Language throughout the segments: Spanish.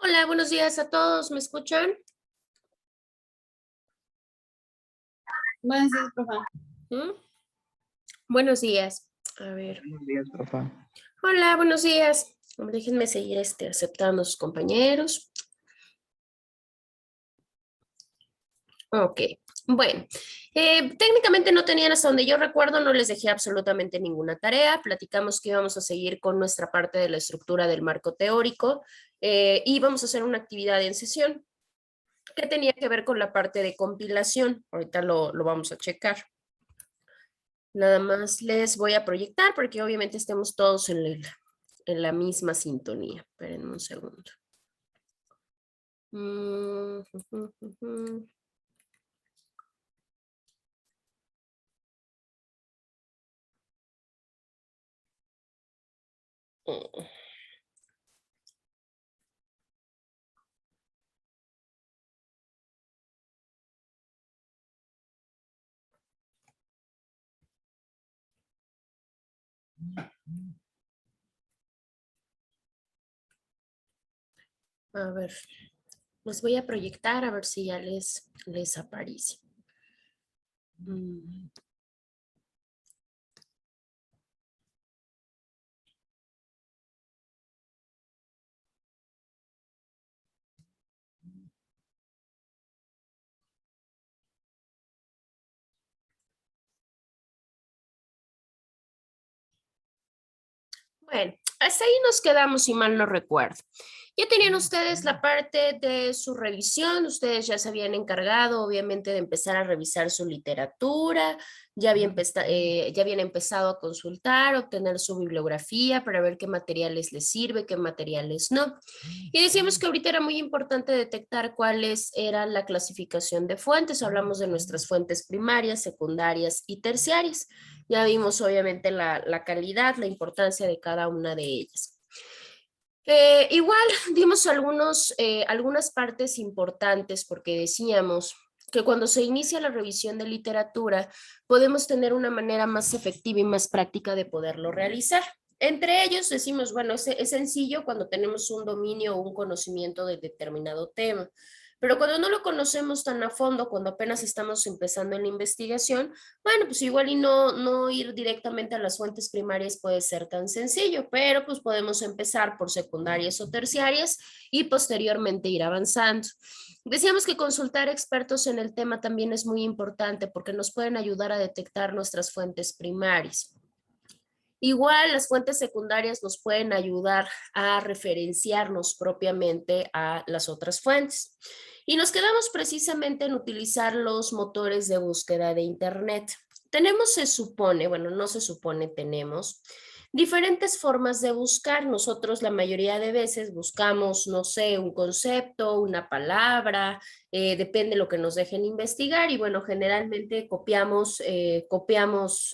Hola, buenos días a todos, ¿me escuchan? Buenos días, profa. ¿Mm? Buenos días. A ver. Buenos días, profa. Hola, buenos días. Déjenme seguir aceptando a sus compañeros. Ok, bueno. Técnicamente no tenían hasta donde yo recuerdo, no les dejé absolutamente ninguna tarea. Platicamos que íbamos a seguir con nuestra parte de la estructura del marco teórico y vamos a hacer una actividad en sesión que tenía que ver con la parte de compilación. Ahorita lo vamos a checar. Nada más les voy a proyectar porque obviamente estemos todos en la misma sintonía. Espérenme un segundo. Mm, ujú, ujú. Mm. A ver, los voy a proyectar a ver si ya les aparece. Mm. Bueno, hasta ahí nos quedamos, si mal no recuerdo. Ya tenían ustedes la parte de su revisión, ustedes ya se habían encargado, obviamente, de empezar a revisar su literatura, ya habían empezado a consultar, obtener su bibliografía para ver qué materiales les sirve, qué materiales no. Y decíamos que ahorita era muy importante detectar cuáles eran la clasificación de fuentes. Hablamos de nuestras fuentes primarias, secundarias y terciarias. Ya vimos obviamente la calidad, la importancia de cada una de ellas. Igual dimos algunas partes importantes porque decíamos que cuando se inicia la revisión de literatura podemos tener una manera más efectiva y más práctica de poderlo realizar. Entre ellos decimos, bueno, es sencillo cuando tenemos un dominio o un conocimiento de determinado tema, pero cuando no lo conocemos tan a fondo, cuando apenas estamos empezando en la investigación, bueno, pues igual y no ir directamente a las fuentes primarias puede ser tan sencillo, pero pues podemos empezar por secundarias o terciarias y posteriormente ir avanzando. Decíamos que consultar expertos en el tema también es muy importante porque nos pueden ayudar a detectar nuestras fuentes primarias. Igual las fuentes secundarias nos pueden ayudar a referenciarnos propiamente a las otras fuentes. Y nos quedamos precisamente en utilizar los motores de búsqueda de Internet. Tenemos, se supone, bueno, no se supone, tenemos diferentes formas de buscar. Nosotros la mayoría de veces buscamos, no sé, un concepto, una palabra, depende de lo que nos dejen investigar y bueno, generalmente copiamos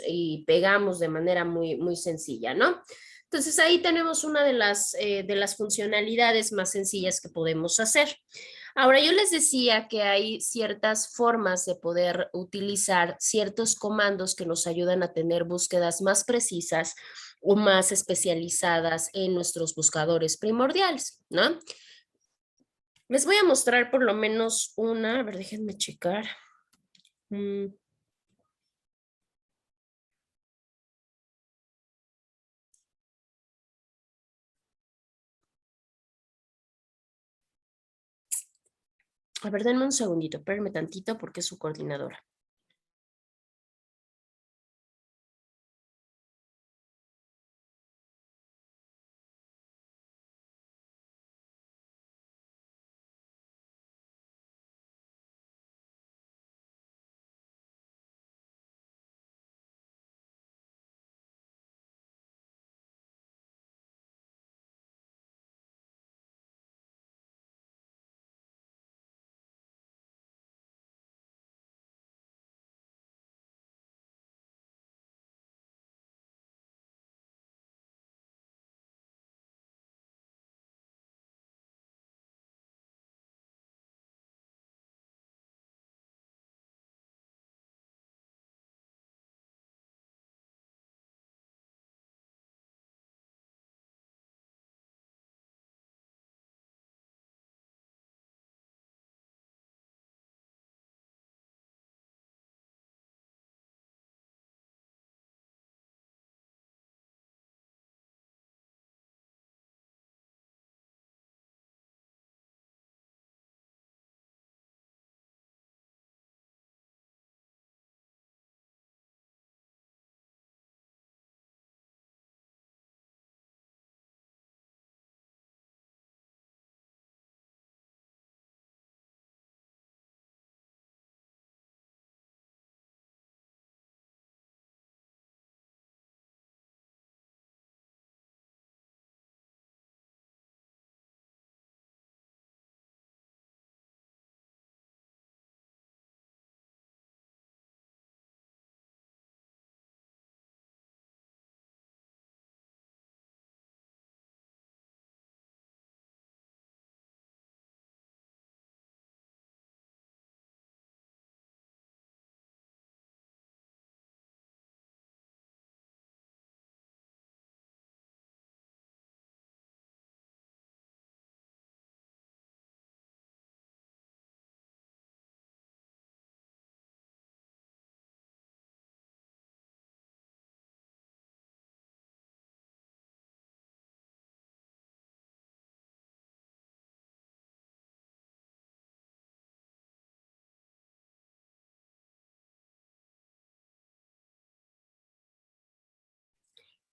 y pegamos de manera muy sencilla, ¿no? Entonces ahí tenemos una de las funcionalidades más sencillas que podemos hacer. Ahora, yo les decía que hay ciertas formas de poder utilizar ciertos comandos que nos ayudan a tener búsquedas más precisas o más especializadas en nuestros buscadores primordiales, ¿no? Les voy a mostrar por lo menos una, a ver, déjenme checar. Mm, a ver, denme un segundito, espérenme tantito porque es su coordinadora.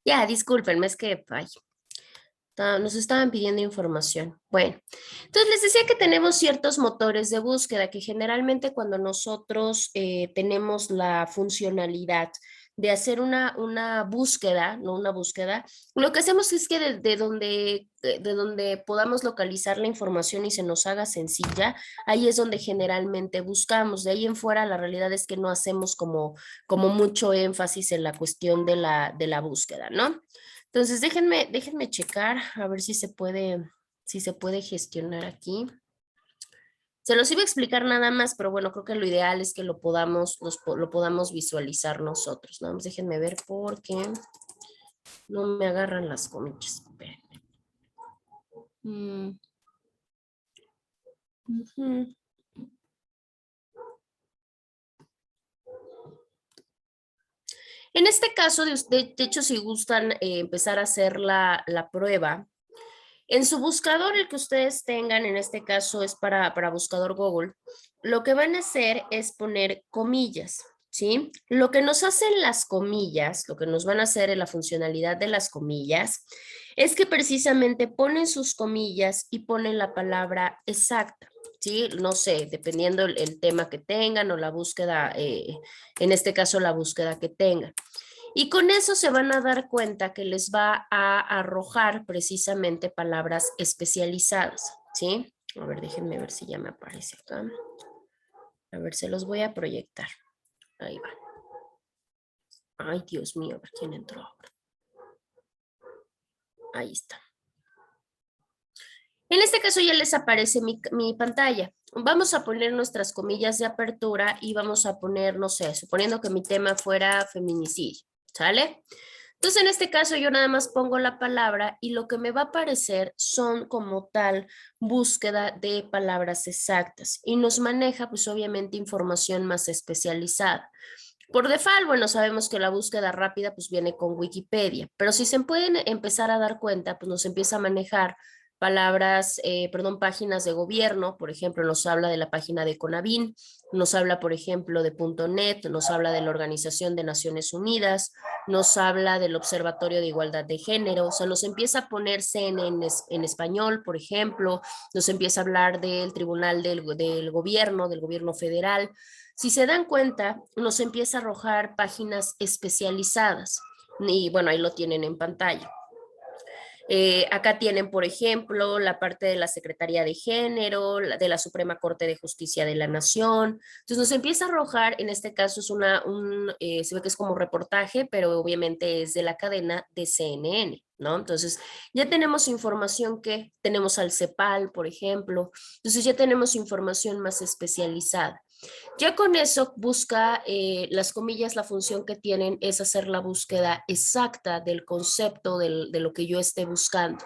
Ya, discúlpenme, es que ay, nos estaban pidiendo información. Bueno, entonces les decía que tenemos ciertos motores de búsqueda que generalmente cuando nosotros tenemos la funcionalidad de hacer una búsqueda, no una búsqueda, lo que hacemos es que de donde podamos localizar la información y se nos haga sencilla, ahí es donde generalmente buscamos. De ahí en fuera, la realidad es que no hacemos como mucho énfasis en la cuestión de la búsqueda, ¿no? Entonces, déjenme checar a ver si se puede gestionar aquí. Se los iba a explicar nada más, pero bueno, creo que lo ideal es que lo podamos visualizar nosotros. Nada más déjenme ver por qué no me agarran las comillas. Espérenme. Ujú. En este caso, de hecho, si gustan empezar a hacer la prueba, en su buscador, el que ustedes tengan, en este caso es para buscador Google, lo que van a hacer es poner comillas, ¿sí? Lo que nos hacen las comillas, lo que nos van a hacer en la funcionalidad de las comillas, es que precisamente ponen sus comillas y ponen la palabra exacta, ¿sí? No sé, dependiendo el tema que tengan o la búsqueda, en este caso la búsqueda que tengan. Y con eso se van a dar cuenta que les va a arrojar precisamente palabras especializadas, ¿sí? A ver, déjenme ver si ya me aparece acá. A ver, se los voy a proyectar. Ahí va. Ay, Dios mío, a ver quién entró ahora. Ahí está. En este caso ya les aparece mi pantalla. Vamos a poner nuestras comillas de apertura y vamos a poner, no sé, suponiendo que mi tema fuera feminicidio, ¿sale? Entonces, en este caso, yo nada más pongo la palabra y lo que me va a aparecer son como tal búsqueda de palabras exactas y nos maneja, pues obviamente, información más especializada. Por default, bueno, sabemos que la búsqueda rápida pues viene con Wikipedia, pero si se pueden empezar a dar cuenta, pues nos empieza a manejar palabras, perdón, páginas de gobierno, por ejemplo, nos habla de la página de CONAVIN, nos habla, por ejemplo, de .net, nos habla de la Organización de Naciones Unidas, nos habla del Observatorio de Igualdad de Género, o sea, nos empieza a poner CNN en español, por ejemplo, nos empieza a hablar del Tribunal del Gobierno Federal. Si se dan cuenta, nos empieza a arrojar páginas especializadas y bueno, ahí lo tienen en pantalla. Acá tienen, por ejemplo, la parte de la Secretaría de Género, de la Suprema Corte de Justicia de la Nación. Entonces nos empieza a arrojar, en este caso es se ve que es como reportaje, pero obviamente es de la cadena de CNN, ¿no? Entonces ya tenemos información que tenemos al CEPAL, por ejemplo. Entonces ya tenemos información más especializada. Ya con eso busca las comillas, la función que tienen es hacer la búsqueda exacta del concepto de lo que yo esté buscando.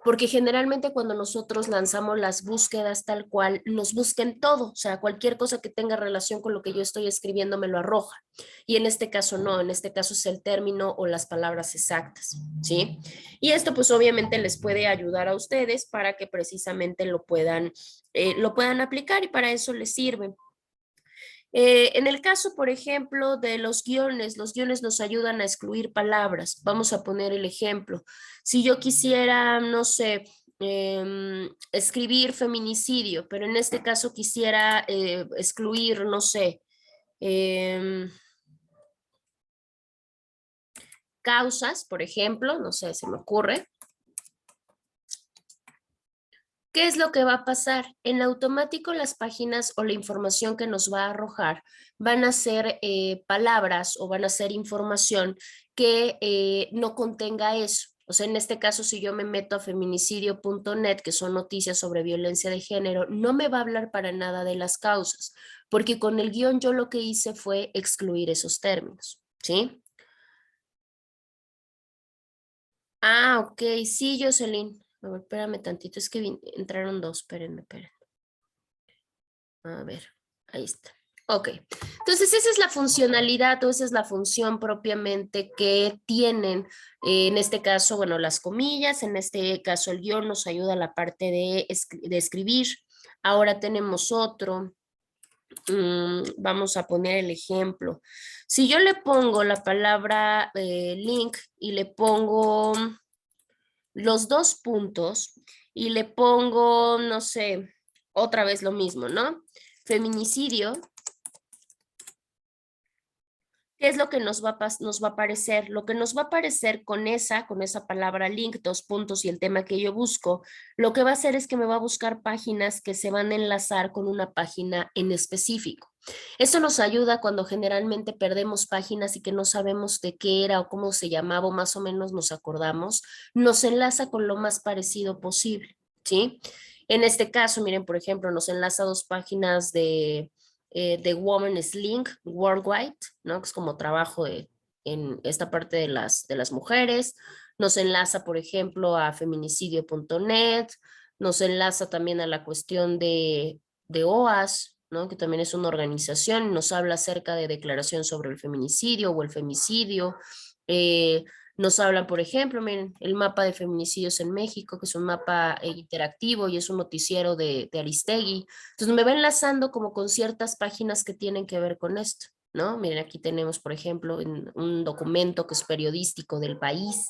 Porque generalmente cuando nosotros lanzamos las búsquedas tal cual, nos busquen todo, o sea, cualquier cosa que tenga relación con lo que yo estoy escribiendo me lo arroja. Y en este caso no, en este caso es el término o las palabras exactas, ¿sí? Y esto pues obviamente les puede ayudar a ustedes para que precisamente lo puedan aplicar y para eso les sirve. En el caso, por ejemplo, de los guiones nos ayudan a excluir palabras. Vamos a poner el ejemplo. Si yo quisiera, no sé, escribir feminicidio, pero en este caso quisiera excluir, no sé, causas, por ejemplo, no sé, se me ocurre. ¿Qué es lo que va a pasar? En automático las páginas o la información que nos va a arrojar van a ser palabras o van a ser información que no contenga eso. O sea, en este caso, si yo me meto a feminicidio.net, que son noticias sobre violencia de género, no me va a hablar para nada de las causas, porque con el guión yo lo que hice fue excluir esos términos, ¿sí? Ah, ok, sí, Jocelyn. A ver, espérame tantito, es que entraron dos, espérenme. A ver, ahí está. Ok, entonces esa es la funcionalidad o esa es la función propiamente que tienen, en este caso, bueno, las comillas, en este caso el guión nos ayuda a la parte de escribir. Ahora tenemos otro, Vamos a poner el ejemplo. Si yo le pongo la palabra link y le pongo los dos puntos y le pongo, no sé, otra vez lo mismo, ¿no? Feminicidio. ¿Qué es lo que nos va a aparecer? Lo que nos va a aparecer con esa palabra link, dos puntos y el tema que yo busco, lo que va a hacer es que me va a buscar páginas que se van a enlazar con una página en específico. Eso nos ayuda cuando generalmente perdemos páginas y que no sabemos de qué era o cómo se llamaba o más o menos nos acordamos, nos enlaza con lo más parecido posible, ¿sí? En este caso, miren, por ejemplo, nos enlaza dos páginas de The Woman's Link Worldwide, ¿no? Que es como trabajo en esta parte de las mujeres. Nos enlaza, por ejemplo, a feminicidio.net, nos enlaza también a la cuestión de OAS, ¿no? Que también es una organización, nos habla acerca de declaración sobre el feminicidio o el femicidio. Nos hablan, por ejemplo, miren, el mapa de feminicidios en México, que es un mapa interactivo y es un noticiero de Aristegui. Entonces me va enlazando como con ciertas páginas que tienen que ver con esto, ¿no? Miren, aquí tenemos, por ejemplo, un documento que es periodístico del país,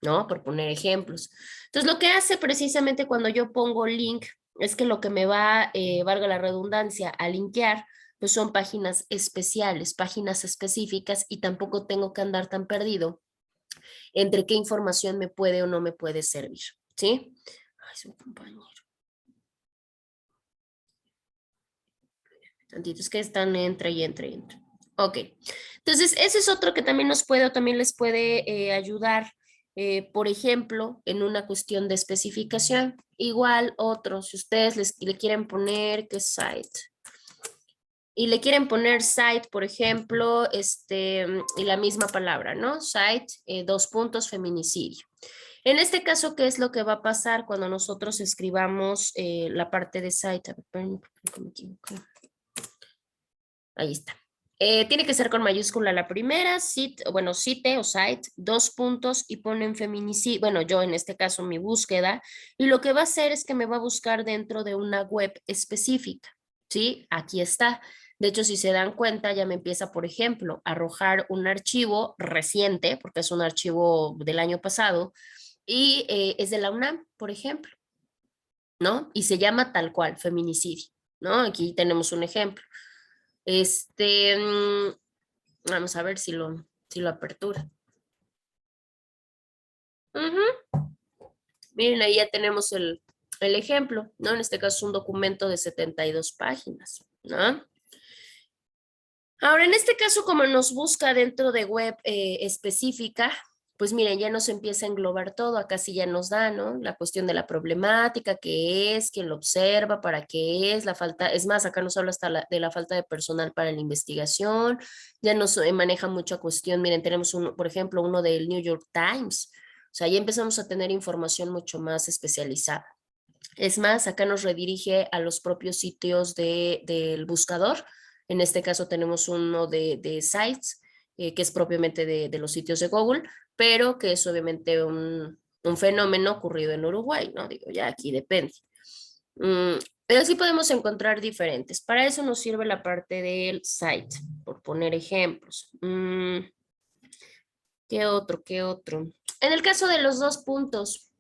¿no? Por poner ejemplos. Entonces lo que hace precisamente cuando yo pongo link es que lo que me va, valga la redundancia, a linkear, pues son páginas especiales, páginas específicas y tampoco tengo que andar tan perdido entre qué información me puede o no me puede servir, ¿sí? Ay, es un compañero. Tantito, es que están entre y entre y entre. Ok, entonces ese es otro que también nos puede o también les puede ayudar, por ejemplo, en una cuestión de especificación. Igual otro, si ustedes le quieren poner que site y le quieren poner site, por ejemplo, y la misma palabra, ¿no? Site, dos puntos, feminicidio. En este caso, ¿qué es lo que va a pasar cuando nosotros escribamos la parte de site? A ver, espérenme, porque me equivoqué. Ahí está. Tiene que ser con mayúscula la primera, bueno, cite o site, dos puntos y ponen feminicidio, bueno, yo en este caso mi búsqueda, y lo que va a hacer es que me va a buscar dentro de una web específica, ¿sí? Aquí está. De hecho, si se dan cuenta, ya me empieza, por ejemplo, a arrojar un archivo reciente, porque es un archivo del año pasado, y es de la UNAM, por ejemplo, ¿no? Y se llama tal cual, feminicidio, ¿no? Aquí tenemos un ejemplo. Vamos a ver si lo apertura. Miren, ahí ya tenemos el ejemplo, ¿no? En este caso es un documento de 72 páginas, ¿no? Ahora, en este caso, como nos busca dentro de web específica, pues miren, ya nos empieza a englobar todo, acá sí ya nos da, ¿no? La cuestión de la problemática, qué es, quién lo observa, para qué es, la falta, es más, acá nos habla hasta de la falta de personal para la investigación, ya nos maneja mucha cuestión, miren, tenemos uno, por ejemplo, uno del New York Times, o sea, ya empezamos a tener información mucho más especializada. Es más, acá nos redirige a los propios sitios del buscador. En este caso tenemos uno de Sites, que es propiamente de los sitios de Google, pero que es obviamente un fenómeno ocurrido en Uruguay, ¿no? Digo, ya aquí depende. Pero sí podemos encontrar diferentes. Para eso nos sirve la parte del site, por poner ejemplos. ¿Qué otro? ¿Qué otro? En el caso de los dos puntos.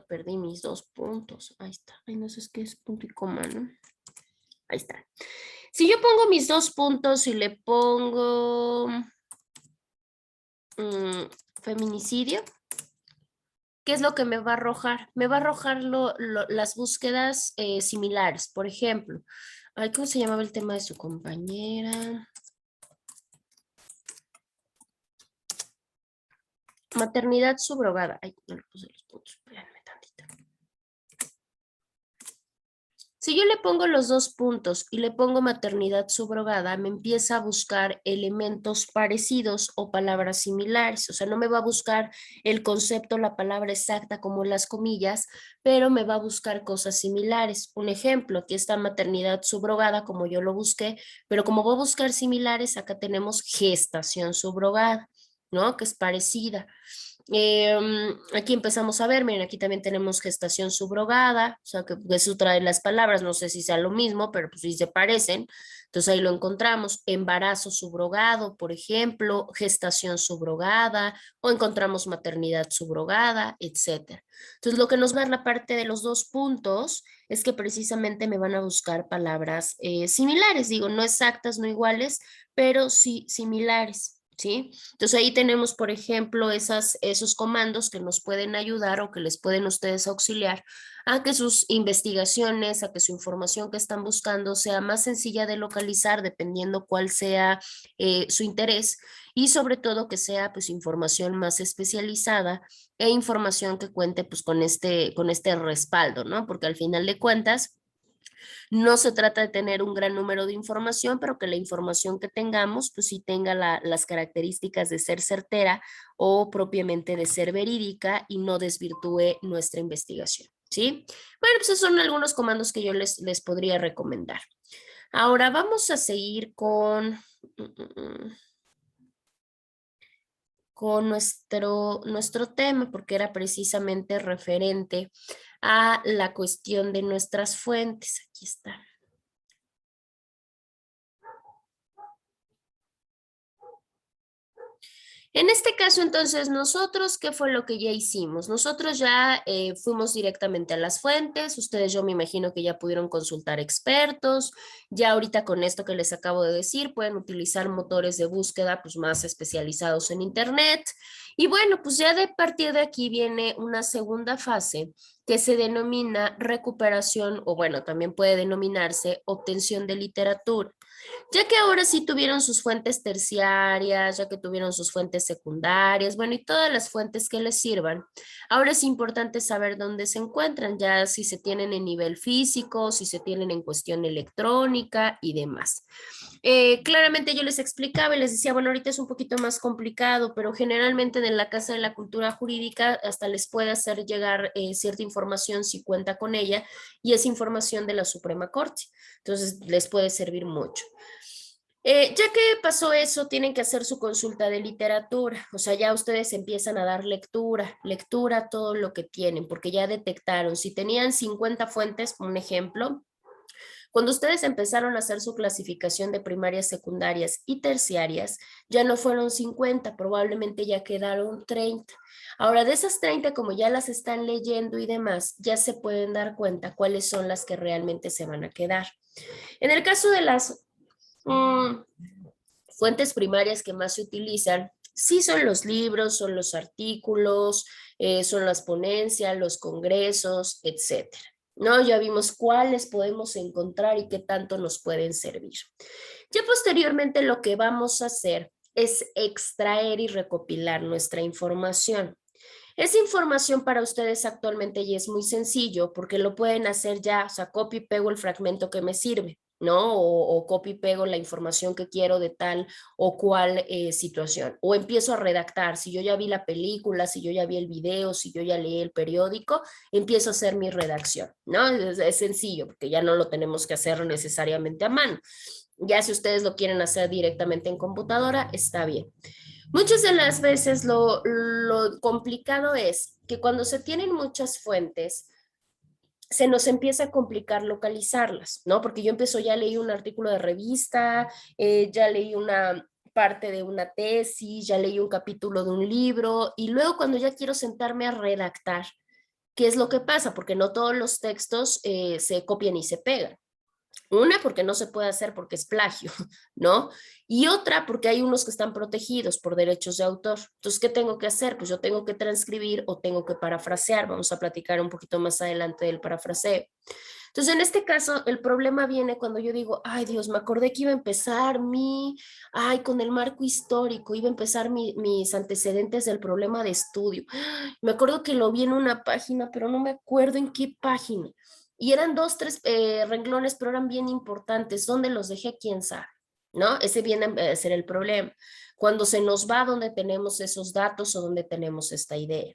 Perdí mis dos puntos. Ahí está. Ay, no sé qué es punto y coma, ¿no? Ahí está. Si yo pongo mis dos puntos y le pongo feminicidio, ¿qué es lo que me va a arrojar? Me va a arrojar las búsquedas similares. Por ejemplo, ay, ¿cómo se llamaba el tema de su compañera? Maternidad subrogada. Ay, no le puse los puntos. Espérenme tantito. Si yo le pongo los dos puntos y le pongo maternidad subrogada, me empieza a buscar elementos parecidos o palabras similares. O sea, no me va a buscar el concepto, la palabra exacta como las comillas, pero me va a buscar cosas similares. Un ejemplo, aquí está maternidad subrogada como yo lo busqué, pero como voy a buscar similares, acá tenemos gestación subrogada, ¿no? Que es parecida. Aquí empezamos a ver, miren, aquí también tenemos gestación subrogada, o sea que eso trae las palabras, no sé si sea lo mismo, pero pues sí se parecen. Entonces ahí lo encontramos, embarazo subrogado, por ejemplo, gestación subrogada, o encontramos maternidad subrogada, etcétera. Entonces lo que nos va a dar la parte de los dos puntos es que precisamente me van a buscar palabras similares, digo, no exactas, no iguales, pero sí similares. ¿Sí? Entonces ahí tenemos, por ejemplo, esos comandos que nos pueden ayudar o que les pueden ustedes auxiliar a que sus investigaciones, a que su información que están buscando sea más sencilla de localizar dependiendo cuál sea su interés y sobre todo que sea pues información más especializada e información que cuente pues con este respaldo, ¿no? Porque al final de cuentas no se trata de tener un gran número de información, pero que la información que tengamos, pues sí tenga las características de ser certera o propiamente de ser verídica y no desvirtúe nuestra investigación, ¿sí? Bueno, pues esos son algunos comandos que yo les podría recomendar. Ahora vamos a seguir con nuestro tema, porque era precisamente referente a la cuestión de nuestras fuentes. Aquí está. En este caso, entonces, nosotros, ¿qué fue lo que ya hicimos? Nosotros ya fuimos directamente a las fuentes, ustedes yo me imagino que ya pudieron consultar expertos, ya ahorita con esto que les acabo de decir, pueden utilizar motores de búsqueda pues más especializados en Internet. Y bueno, pues ya de partir de aquí viene una segunda fase que se denomina recuperación, o bueno, también puede denominarse obtención de literatura. Ya que ahora sí tuvieron sus fuentes terciarias, ya que tuvieron sus fuentes secundarias, bueno, y todas las fuentes que les sirvan, ahora es importante saber dónde se encuentran, ya si se tienen en nivel físico, si se tienen en cuestión electrónica y demás. Claramente yo les explicaba y les decía, bueno, ahorita es un poquito más complicado, pero generalmente en la Casa de la Cultura Jurídica hasta les puede hacer llegar cierta información si cuenta con ella y es información de la Suprema Corte. Entonces les puede servir mucho. Ya que pasó eso, tienen que hacer su consulta de literatura, o sea, ya ustedes empiezan a dar lectura a todo lo que tienen, porque ya detectaron, si tenían 50 fuentes, un ejemplo, cuando ustedes empezaron a hacer su clasificación de primarias, secundarias y terciarias, ya no fueron 50, probablemente ya quedaron 30. Ahora, de esas 30, como ya las están leyendo y demás, ya se pueden dar cuenta cuáles son las que realmente se van a quedar. En el caso de las fuentes primarias que más se utilizan, sí son los libros, son los artículos, son las ponencias, los congresos, etcétera. ¿No? Ya vimos cuáles podemos encontrar y qué tanto nos pueden servir. Ya posteriormente lo que vamos a hacer es extraer y recopilar nuestra información. Esa información para ustedes actualmente ya es muy sencillo porque lo pueden hacer ya, o sea, copio y pego el fragmento que me sirve, ¿no? O copio y pego la información que quiero de tal o cual situación. O empiezo a redactar, si yo ya vi la película, si yo ya vi el video, si yo ya leí el periódico, empiezo a hacer mi redacción, ¿no? Es sencillo porque ya no lo tenemos que hacer necesariamente a mano. Ya si ustedes lo quieren hacer directamente en computadora, está bien. Muchas de las veces lo complicado es que cuando se tienen muchas fuentes, se nos empieza a complicar localizarlas, ¿no? Porque yo empiezo, ya leí un artículo de revista, ya leí una parte de una tesis, ya leí un capítulo de un libro y luego cuando ya quiero sentarme a redactar, ¿qué es lo que pasa? Porque no todos los textos se copian y se pegan. Una, porque no se puede hacer porque es plagio, ¿no? Y otra, porque hay unos que están protegidos por derechos de autor. Entonces, ¿qué tengo que hacer? Pues yo tengo que transcribir o tengo que parafrasear. Vamos a platicar un poquito más adelante del parafraseo. Entonces, en este caso, el problema viene cuando yo digo, ay Dios, me acordé que iba a empezar con el marco histórico, iba a empezar mis antecedentes del problema de estudio. Me acuerdo que lo vi en una página, pero no me acuerdo en qué página. Y eran dos, tres renglones, pero eran bien importantes. ¿Dónde los dejé? ¿Quién sabe? ¿No? Ese viene a ser el problema. Cuando se nos va donde tenemos esos datos o donde tenemos esta idea.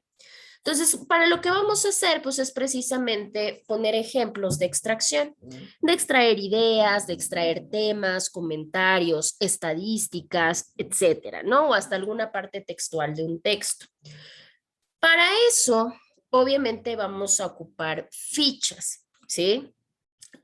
Entonces, para lo que vamos a hacer, pues es precisamente poner ejemplos de extracción, de extraer ideas, de extraer temas, comentarios, estadísticas, etcétera, ¿no? O hasta alguna parte textual de un texto. Para eso, obviamente vamos a ocupar fichas, ¿sí?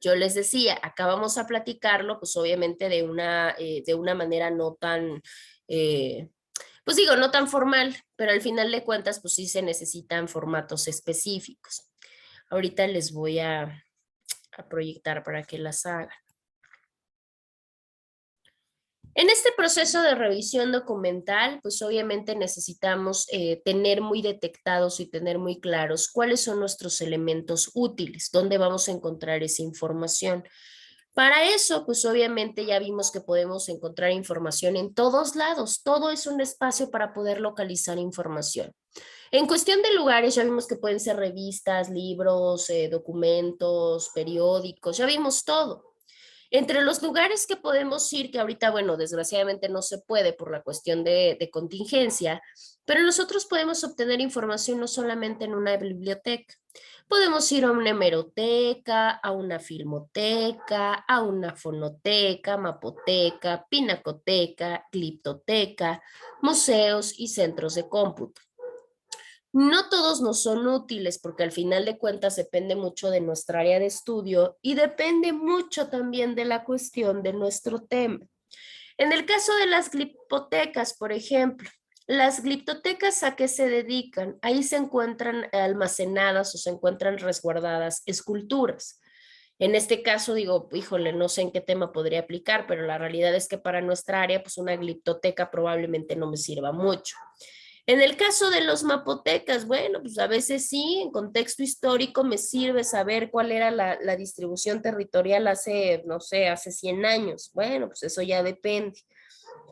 Yo les decía, acá vamos a platicarlo, pues obviamente de una manera no tan, pues digo, no tan formal, pero al final de cuentas, pues sí se necesitan formatos específicos. Ahorita les voy a proyectar para que las hagan. En este proceso de revisión documental, pues obviamente necesitamos tener muy detectados y tener muy claros cuáles son nuestros elementos útiles, dónde vamos a encontrar esa información. Para eso, pues obviamente ya vimos que podemos encontrar información en todos lados. Todo es un espacio para poder localizar información. En cuestión de lugares, ya vimos que pueden ser revistas, libros, documentos, periódicos, ya vimos todo. Entre los lugares que podemos ir, que ahorita, bueno, desgraciadamente no se puede por la cuestión de contingencia, pero nosotros podemos obtener información no solamente en una biblioteca. Podemos ir a una hemeroteca, a una filmoteca, a una fonoteca, mapoteca, pinacoteca, gliptoteca, museos y centros de cómputo. No todos nos son útiles porque al final de cuentas depende mucho de nuestra área de estudio y depende mucho también de la cuestión de nuestro tema. En el caso de las gliptotecas, por ejemplo, las gliptotecas ¿a qué se dedican? Ahí se encuentran almacenadas o se encuentran resguardadas esculturas. En este caso digo, híjole, no sé en qué tema podría aplicar, pero la realidad es que para nuestra área, pues una gliptoteca probablemente no me sirva mucho. En el caso de los mapotecas, bueno, pues a veces sí, en contexto histórico me sirve saber cuál era la distribución territorial hace, no sé, hace 100 años. Bueno, pues eso ya depende.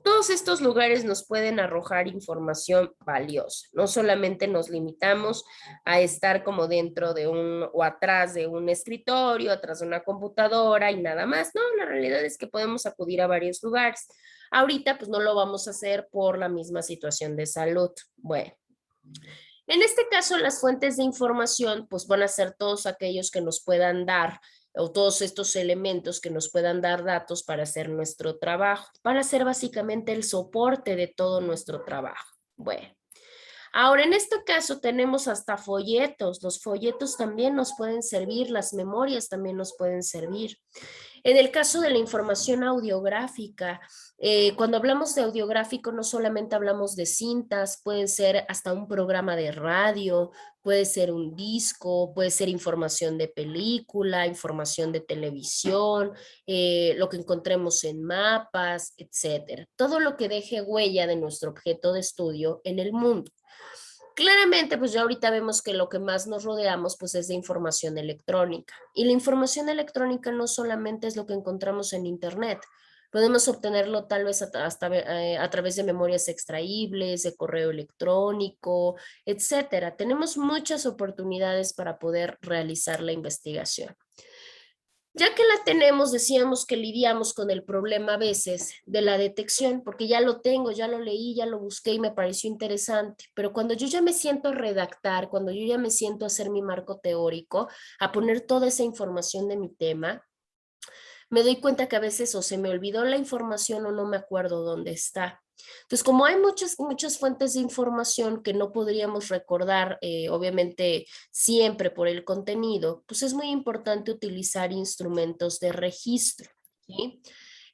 Todos estos lugares nos pueden arrojar información valiosa. No solamente nos limitamos a estar como dentro de un o atrás de un escritorio, atrás de una computadora y nada más. No, la realidad es que podemos acudir a varios lugares. Ahorita pues no lo vamos a hacer por la misma situación de salud. Bueno, en este caso las fuentes de información pues van a ser todos aquellos que nos puedan dar o todos estos elementos que nos puedan dar datos para hacer nuestro trabajo, para hacer básicamente el soporte de todo nuestro trabajo. Bueno, ahora en este caso tenemos hasta folletos. Los folletos también nos pueden servir, las memorias también nos pueden servir. En el caso de la información audiográfica, cuando hablamos de audiográfico no solamente hablamos de cintas, pueden ser hasta un programa de radio, puede ser un disco, puede ser información de película, información de televisión, lo que encontremos en mapas, etcétera. Todo lo que deje huella de nuestro objeto de estudio en el mundo. Claramente, pues ya ahorita vemos que lo que más nos rodeamos pues es de información electrónica. Y la información electrónica no solamente es lo que encontramos en Internet. Podemos obtenerlo tal vez hasta a través de memorias extraíbles, de correo electrónico, etcétera. Tenemos muchas oportunidades para poder realizar la investigación. Ya que la tenemos, decíamos que lidiamos con el problema a veces de la detección, porque ya lo tengo, ya lo leí, ya lo busqué y me pareció interesante, pero cuando yo ya me siento a redactar, cuando yo ya me siento a hacer mi marco teórico, a poner toda esa información de mi tema, me doy cuenta que a veces o se me olvidó la información o no me acuerdo dónde está. Entonces, como hay muchas fuentes de información que no podríamos recordar, obviamente siempre por el contenido, pues es muy importante utilizar instrumentos de registro, ¿sí?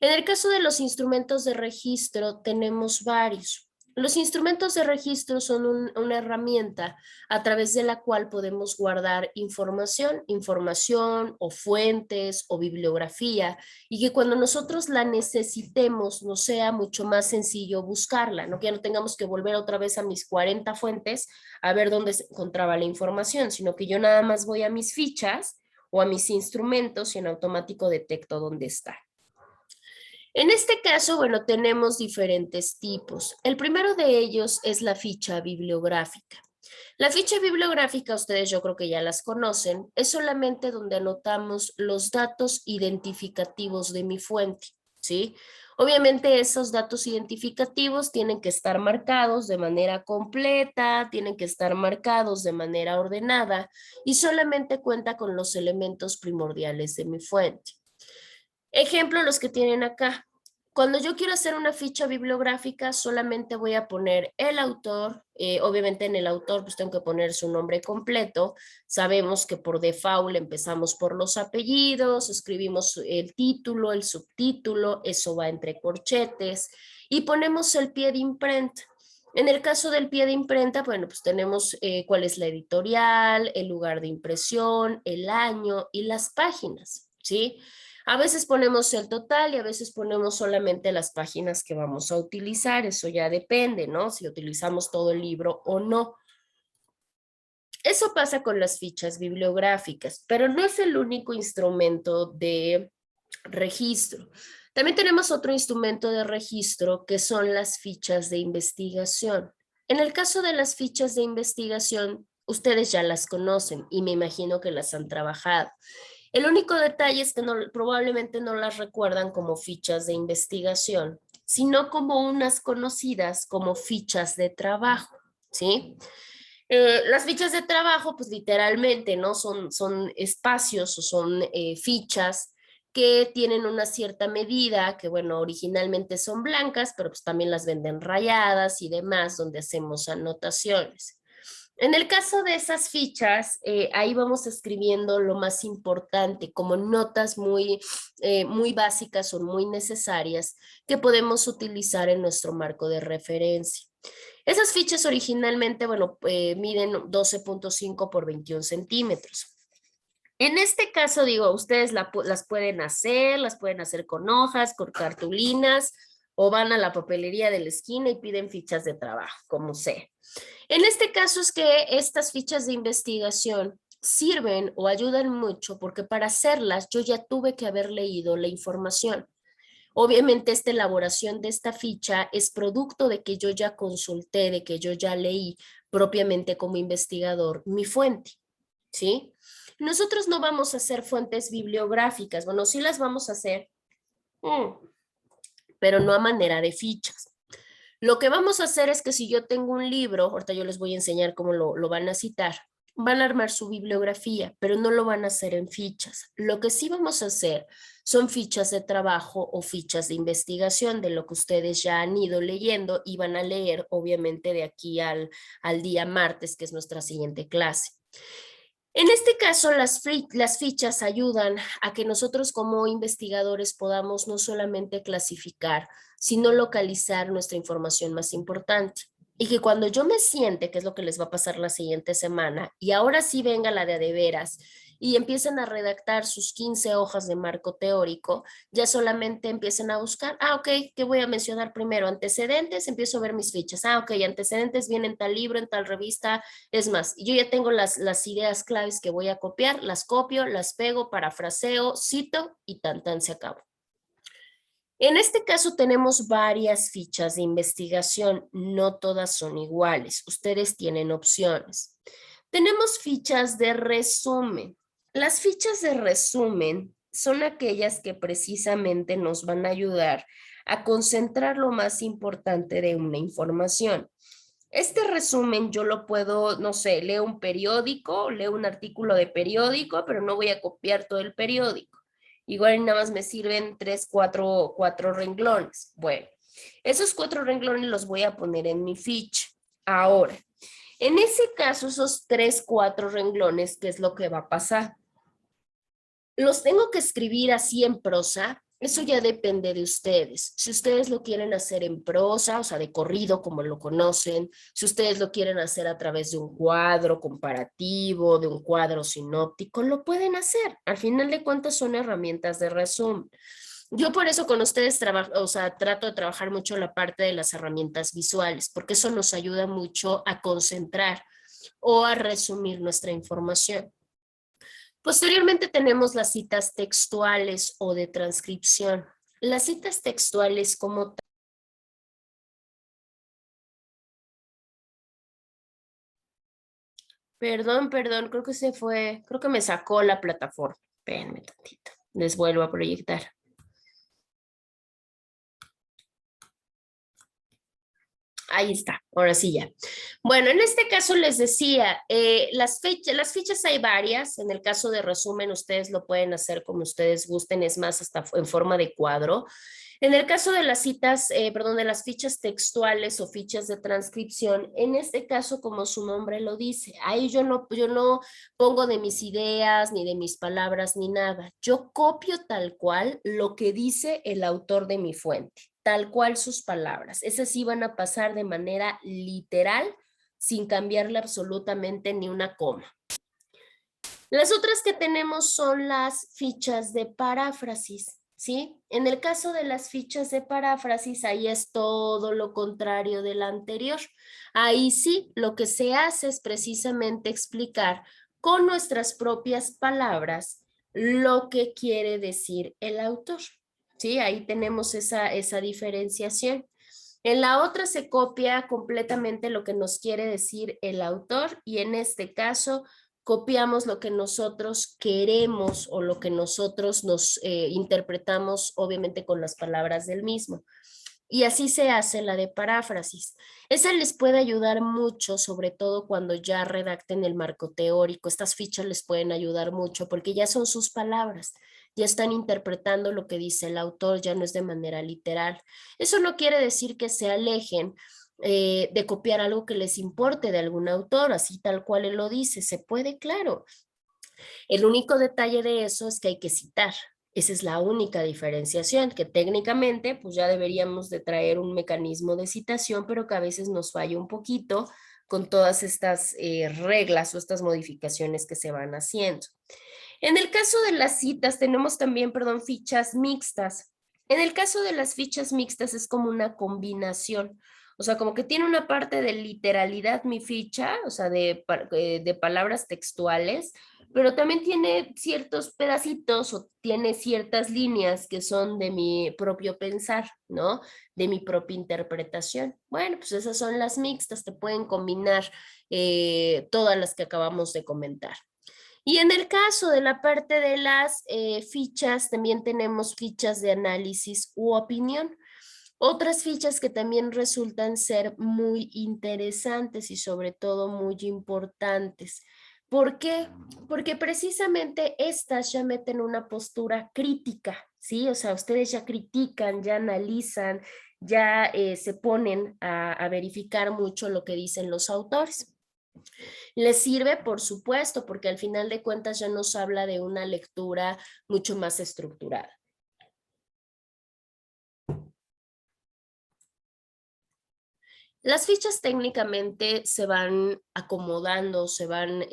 En el caso de los instrumentos de registro, tenemos varios. Los instrumentos de registro son una herramienta a través de la cual podemos guardar información o fuentes o bibliografía y que cuando nosotros la necesitemos nos sea mucho más sencillo buscarla, ¿no? Que ya no tengamos que volver otra vez a mis 40 fuentes a ver dónde se encontraba la información, sino que yo nada más voy a mis fichas o a mis instrumentos y en automático detecto dónde está. En este caso, bueno, tenemos diferentes tipos. El primero de ellos es la ficha bibliográfica. La ficha bibliográfica, ustedes yo creo que ya las conocen, es solamente donde anotamos los datos identificativos de mi fuente, ¿sí? Obviamente esos datos identificativos tienen que estar marcados de manera completa, tienen que estar marcados de manera ordenada y solamente cuenta con los elementos primordiales de mi fuente. Ejemplo, los que tienen acá. Cuando yo quiero hacer una ficha bibliográfica, solamente voy a poner el autor. Obviamente en el autor pues tengo que poner su nombre completo. Sabemos que por default empezamos por los apellidos, escribimos el título, el subtítulo, eso va entre corchetes y ponemos el pie de imprenta. En el caso del pie de imprenta, bueno, pues tenemos cuál es la editorial, el lugar de impresión, el año y las páginas, ¿sí? A veces ponemos el total y a veces ponemos solamente las páginas que vamos a utilizar. Eso ya depende, ¿no? Si utilizamos todo el libro o no. Eso pasa con las fichas bibliográficas, pero no es el único instrumento de registro. También tenemos otro instrumento de registro que son las fichas de investigación. En el caso de las fichas de investigación, ustedes ya las conocen y me imagino que las han trabajado. El único detalle es que probablemente no las recuerdan como fichas de investigación, sino como unas conocidas como fichas de trabajo, ¿sí? Las fichas de trabajo, pues literalmente, ¿no? Son espacios o son fichas que tienen una cierta medida, que bueno, originalmente son blancas, pero pues también las venden rayadas y demás, donde hacemos anotaciones. En el caso de esas fichas, ahí vamos escribiendo lo más importante, como notas muy básicas o muy necesarias que podemos utilizar en nuestro marco de referencia. Esas fichas originalmente, bueno, miden 12.5 por 21 centímetros. En este caso, digo, ustedes las pueden hacer con hojas, con cartulinas, o van a la papelería de la esquina y piden fichas de trabajo, como sea. En este caso es que estas fichas de investigación sirven o ayudan mucho porque para hacerlas yo ya tuve que haber leído la información. Obviamente esta elaboración de esta ficha es producto de que yo ya consulté, de que yo ya leí propiamente como investigador mi fuente, ¿sí? Nosotros no vamos a hacer fuentes bibliográficas, bueno, sí las vamos a hacer, pero no a manera de fichas. Lo que vamos a hacer es que si yo tengo un libro, ahorita yo les voy a enseñar cómo lo van a citar, van a armar su bibliografía, pero no lo van a hacer en fichas. Lo que sí vamos a hacer son fichas de trabajo o fichas de investigación de lo que ustedes ya han ido leyendo y van a leer, obviamente, de aquí al día martes, que es nuestra siguiente clase. En este caso, las fichas ayudan a que nosotros como investigadores podamos no solamente clasificar, sino localizar nuestra información más importante. Y que cuando yo me siente, que es lo que les va a pasar la siguiente semana, y ahora sí venga la de veras, y empiecen a redactar sus 15 hojas de marco teórico, ya solamente empiecen a buscar, ok, ¿qué voy a mencionar primero? Antecedentes, empiezo a ver mis fichas. Ok, antecedentes vienen en tal libro, en tal revista. Es más, yo ya tengo las ideas claves que voy a copiar, las copio, las pego, parafraseo, cito y tan se acabó. En este caso tenemos varias fichas de investigación, no todas son iguales, ustedes tienen opciones. Tenemos fichas de resumen. Las fichas de resumen son aquellas que precisamente nos van a ayudar a concentrar lo más importante de una información. Este resumen yo lo puedo, no sé, leo un periódico, leo un artículo de periódico, pero no voy a copiar todo el periódico. Igual nada más me sirven 3, 4 renglones. Bueno, esos 4 renglones los voy a poner en mi ficha. Ahora, en ese caso, esos 3, 4 renglones, ¿qué es lo que va a pasar? Los tengo que escribir así en prosa. Eso ya depende de ustedes. Si ustedes lo quieren hacer en prosa, o sea, de corrido como lo conocen, si ustedes lo quieren hacer a través de un cuadro comparativo, de un cuadro sinóptico, lo pueden hacer. Al final de cuentas son herramientas de resumen. Yo por eso con ustedes trato de trabajar mucho la parte de las herramientas visuales, porque eso nos ayuda mucho a concentrar o a resumir nuestra información. Posteriormente tenemos las citas textuales o de transcripción. Las citas textuales como Perdón, creo que creo que me sacó la plataforma. Espérenme tantito, les vuelvo a proyectar. Ahí está, ahora sí ya. Bueno, en este caso les decía, las fichas hay varias. En el caso de resumen, ustedes lo pueden hacer como ustedes gusten, es más, hasta en forma de cuadro. En el caso de las citas, perdón, de las fichas textuales o fichas de transcripción, en este caso, como su nombre lo dice, ahí yo no pongo de mis ideas, ni de mis palabras, ni nada. Yo copio tal cual lo que dice el autor de mi fuente, tal cual sus palabras. Esas sí van a pasar de manera literal, sin cambiarle absolutamente ni una coma. Las otras que tenemos son las fichas de paráfrasis, ¿sí? En el caso de las fichas de paráfrasis, ahí es todo lo contrario del anterior. Ahí sí, lo que se hace es precisamente explicar con nuestras propias palabras lo que quiere decir el autor, ¿sí? Ahí tenemos esa diferenciación. En la otra se copia completamente lo que nos quiere decir el autor y en este caso copiamos lo que nosotros queremos o lo que nosotros nos interpretamos, obviamente con las palabras del mismo. Y así se hace la de paráfrasis. Esa les puede ayudar mucho, sobre todo cuando ya redacten el marco teórico. Estas fichas les pueden ayudar mucho porque ya son sus palabras, ya están interpretando lo que dice el autor, ya no es de manera literal. Eso no quiere decir que se alejen de copiar algo que les importe de algún autor, así tal cual él lo dice. Se puede, claro. El único detalle de eso es que hay que citar. Esa es la única diferenciación, que técnicamente pues ya deberíamos de traer un mecanismo de citación, pero que a veces nos falla un poquito con todas estas reglas o estas modificaciones que se van haciendo. En el caso de las citas tenemos también, perdón, fichas mixtas. En el caso de las fichas mixtas es como una combinación. O sea, como que tiene una parte de literalidad mi ficha, o sea, de palabras textuales, pero también tiene ciertos pedacitos o tiene ciertas líneas que son de mi propio pensar, ¿no? De mi propia interpretación. Bueno, pues esas son las mixtas, te pueden combinar todas las que acabamos de comentar. Y en el caso de la parte de las fichas, también tenemos fichas de análisis u opinión. Otras fichas que también resultan ser muy interesantes y sobre todo muy importantes. ¿Por qué? Porque precisamente estas ya meten una postura crítica, ¿sí? O sea, ustedes ya critican, ya analizan, ya se ponen a verificar mucho lo que dicen los autores. Les sirve, por supuesto, porque al final de cuentas ya nos habla de una lectura mucho más estructurada. Las fichas técnicamente se van acomodando, se van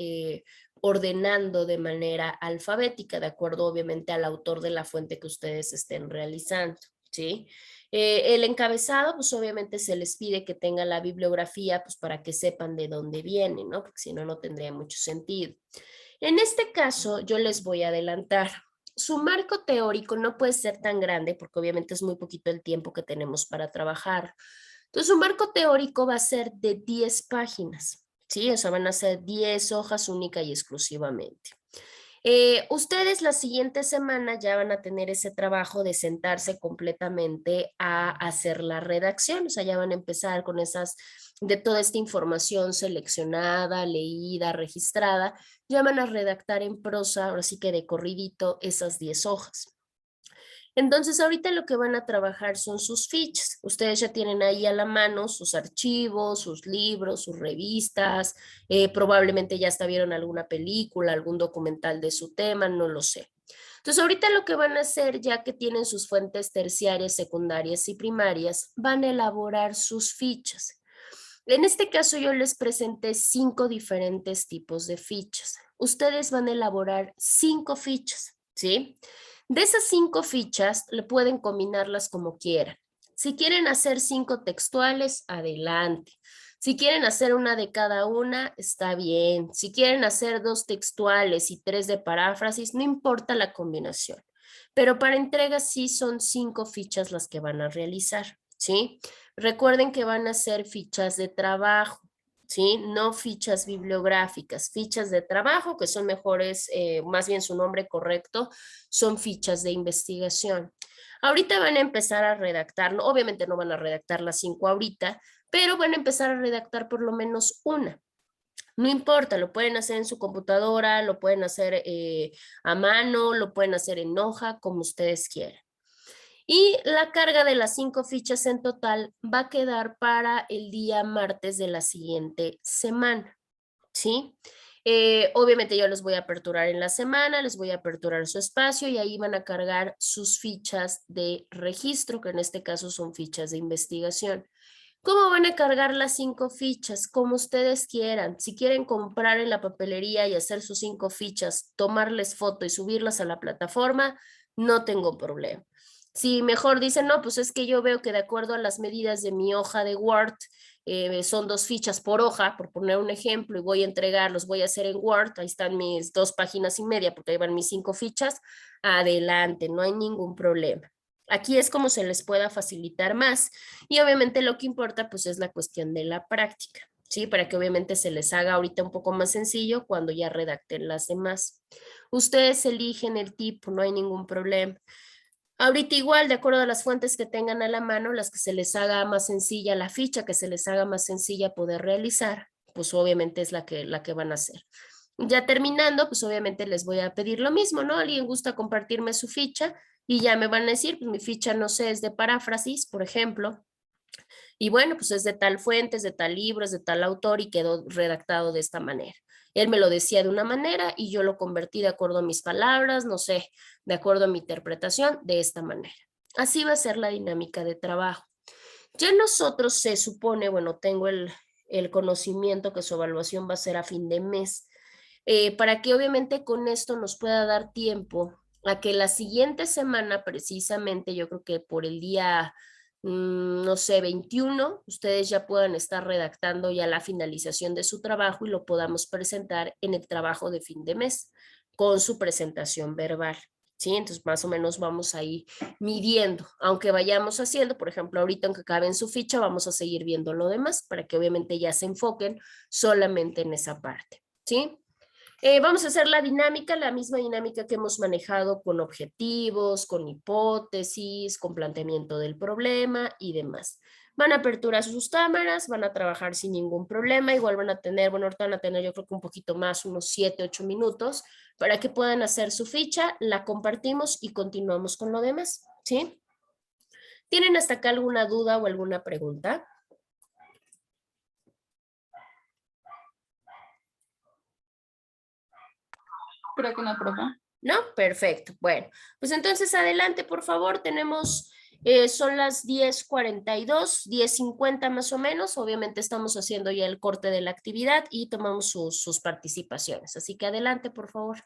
ordenando de manera alfabética, de acuerdo obviamente al autor de la fuente que ustedes estén realizando, ¿sí? El encabezado, pues obviamente se les pide que tenga la bibliografía, pues para que sepan de dónde viene, ¿no? Porque si no, no tendría mucho sentido. En este caso, yo les voy a adelantar. Su marco teórico no puede ser tan grande porque obviamente es muy poquito el tiempo que tenemos para trabajar. Entonces, un marco teórico va a ser de 10 páginas, ¿sí? O sea, van a ser 10 hojas única y exclusivamente. Ustedes la siguiente semana ya van a tener ese trabajo de sentarse completamente a hacer la redacción, o sea, ya van a empezar con de toda esta información seleccionada, leída, registrada, ya van a redactar en prosa, ahora sí que de corridito, esas 10 hojas. Entonces, ahorita lo que van a trabajar son sus fichas. Ustedes ya tienen ahí a la mano sus archivos, sus libros, sus revistas, probablemente ya hasta vieron alguna película, algún documental de su tema, no lo sé. Entonces, ahorita lo que van a hacer, ya que tienen sus fuentes terciarias, secundarias y primarias, van a elaborar sus fichas. En este caso, yo les presenté 5 diferentes tipos de fichas. Ustedes van a elaborar 5 fichas, ¿sí? De esas 5 fichas, le pueden combinarlas como quieran. Si quieren hacer 5 textuales, adelante. Si quieren hacer una de cada una, está bien. Si quieren hacer 2 textuales y 3 de paráfrasis, no importa la combinación. Pero para entrega sí son 5 fichas las que van a realizar, ¿sí? Recuerden que van a ser fichas de trabajo, ¿sí? No fichas bibliográficas, fichas de trabajo que son mejores, más bien su nombre correcto, son fichas de investigación. Ahorita van a empezar a redactar, obviamente no van a redactar las 5 ahorita, pero van a empezar a redactar por lo menos una. No importa, lo pueden hacer en su computadora, lo pueden hacer a mano, lo pueden hacer en hoja, como ustedes quieran. Y la carga de las 5 fichas en total va a quedar para el día martes de la siguiente semana, ¿sí? Obviamente yo les voy a aperturar en la semana, les voy a aperturar su espacio y ahí van a cargar sus fichas de registro, que en este caso son fichas de investigación. ¿Cómo van a cargar las 5 fichas? Como ustedes quieran. Si quieren comprar en la papelería y hacer sus 5 fichas, tomarles foto y subirlas a la plataforma, no tengo problema. Si mejor dicen, no, pues es que yo veo que de acuerdo a las medidas de mi hoja de Word, son 2 fichas por hoja, por poner un ejemplo, y voy a entregarlos, voy a hacer en Word, ahí están mis 2 páginas y media, porque ahí van mis 5 fichas, adelante, no hay ningún problema. Aquí es como se les pueda facilitar más y obviamente lo que importa pues es la cuestión de la práctica, ¿sí? Para que obviamente se les haga ahorita un poco más sencillo cuando ya redacten las demás. Ustedes eligen el tipo, no hay ningún problema. Ahorita igual, de acuerdo a las fuentes que tengan a la mano, las que se les haga más sencilla la ficha, que se les haga más sencilla poder realizar, pues obviamente es la que van a hacer. Ya terminando, pues obviamente les voy a pedir lo mismo, ¿no? Alguien gusta compartirme su ficha y ya me van a decir, pues mi ficha, no sé, es de paráfrasis, por ejemplo, y bueno, pues es de tal fuente, es de tal libro, es de tal autor y quedó redactado de esta manera. Él me lo decía de una manera y yo lo convertí de acuerdo a mis palabras, no sé, de acuerdo a mi interpretación, de esta manera. Así va a ser la dinámica de trabajo. Ya nosotros se supone, bueno, tengo el conocimiento que su evaluación va a ser a fin de mes, para que obviamente con esto nos pueda dar tiempo a que la siguiente semana, precisamente, yo creo que por el día, no sé, 21, ustedes ya puedan estar redactando ya la finalización de su trabajo y lo podamos presentar en el trabajo de fin de mes con su presentación verbal. ¿Sí? Entonces, más o menos vamos ahí midiendo, aunque vayamos haciendo, por ejemplo, ahorita aunque cabe en su ficha, vamos a seguir viendo lo demás para que obviamente ya se enfoquen solamente en esa parte, ¿sí? Vamos a hacer la dinámica, la misma dinámica que hemos manejado con objetivos, con hipótesis, con planteamiento del problema y demás. Van a aperturar sus cámaras, van a trabajar sin ningún problema, igual van a tener, bueno, ahorita van a tener yo creo que un poquito más, unos 7, 8 minutos, para que puedan hacer su ficha, la compartimos y continuamos con lo demás, ¿sí? ¿Tienen hasta acá alguna duda o alguna pregunta? Creo que no, profe. ¿No? Perfecto. Bueno, pues entonces adelante, por favor. Tenemos, son las 10:42, 10:50 más o menos. Obviamente estamos haciendo ya el corte de la actividad y tomamos sus participaciones. Así que adelante, por favor.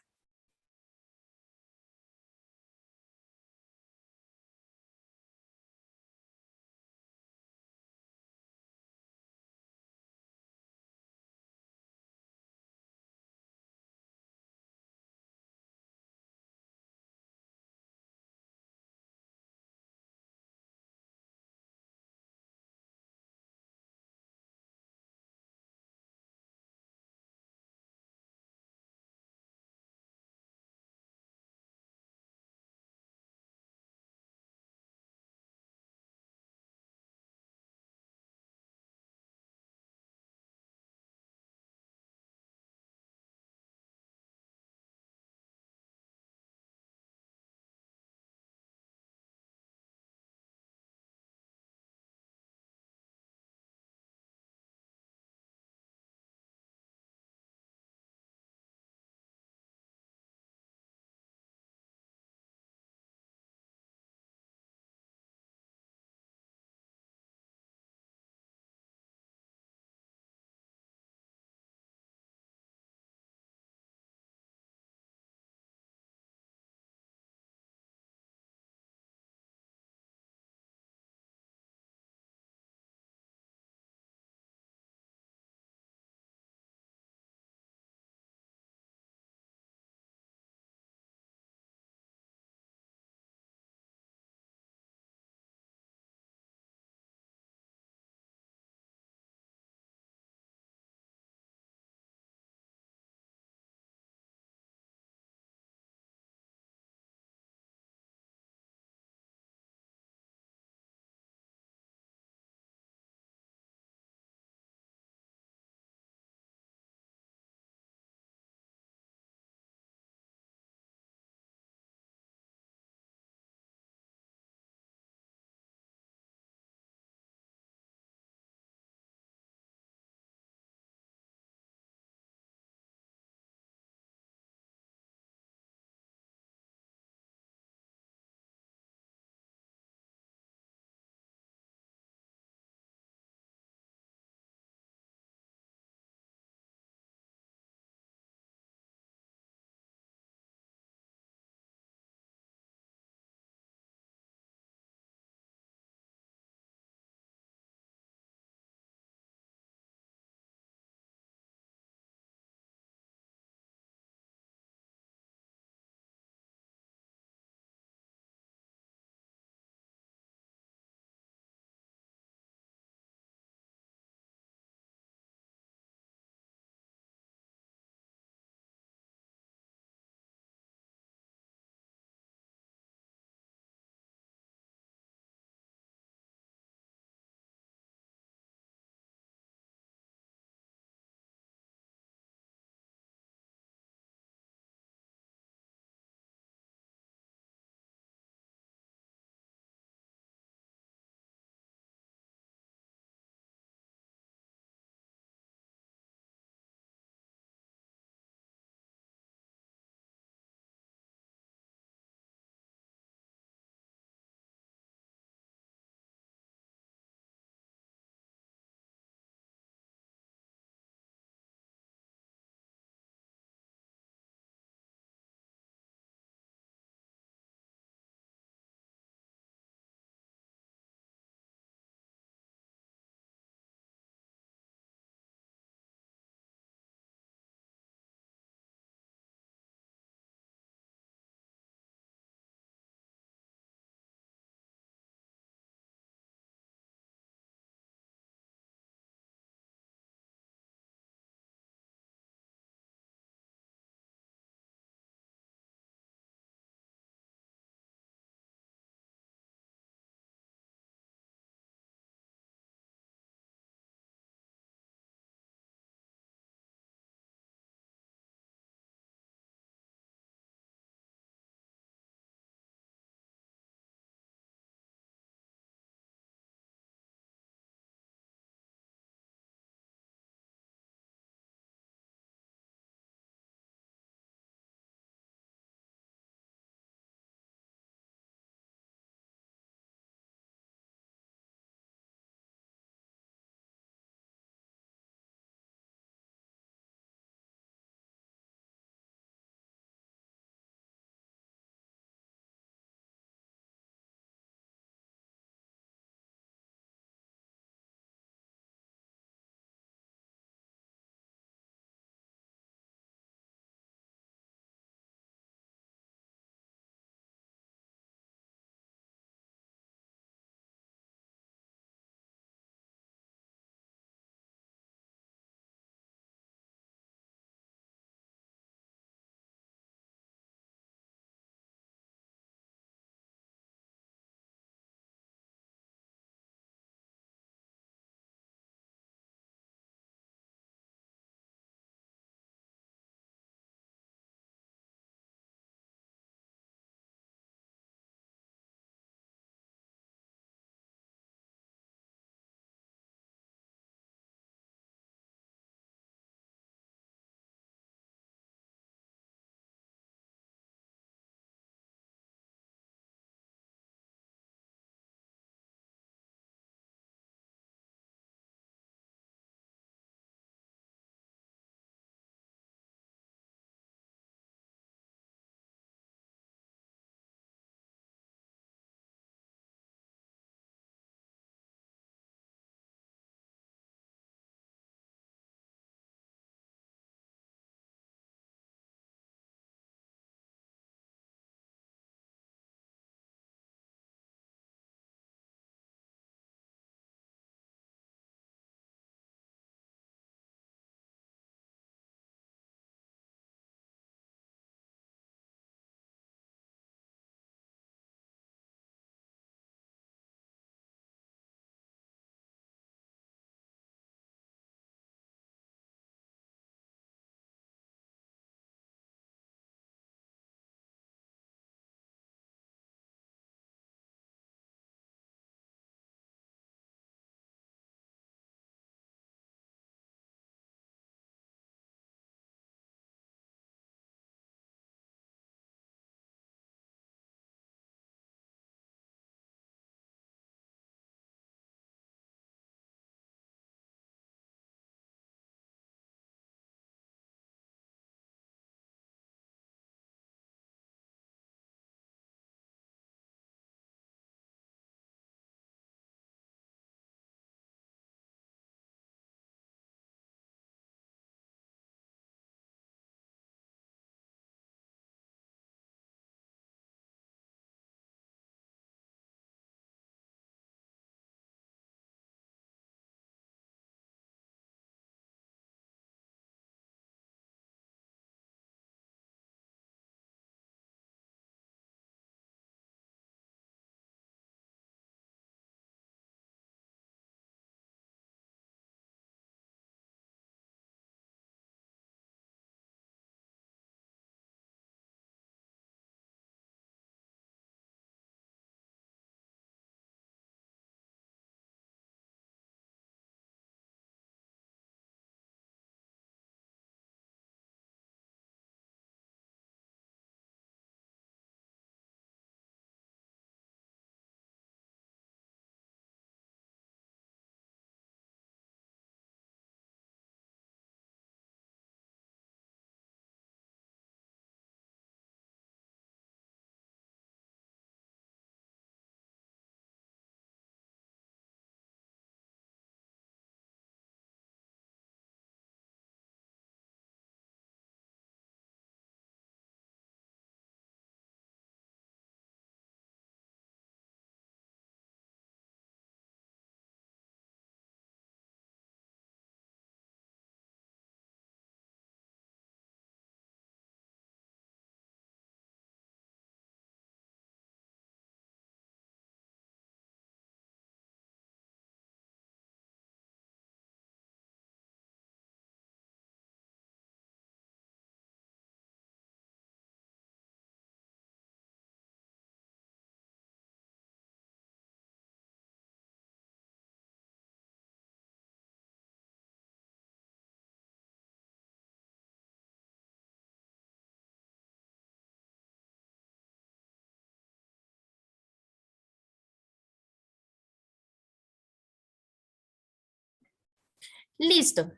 Listo.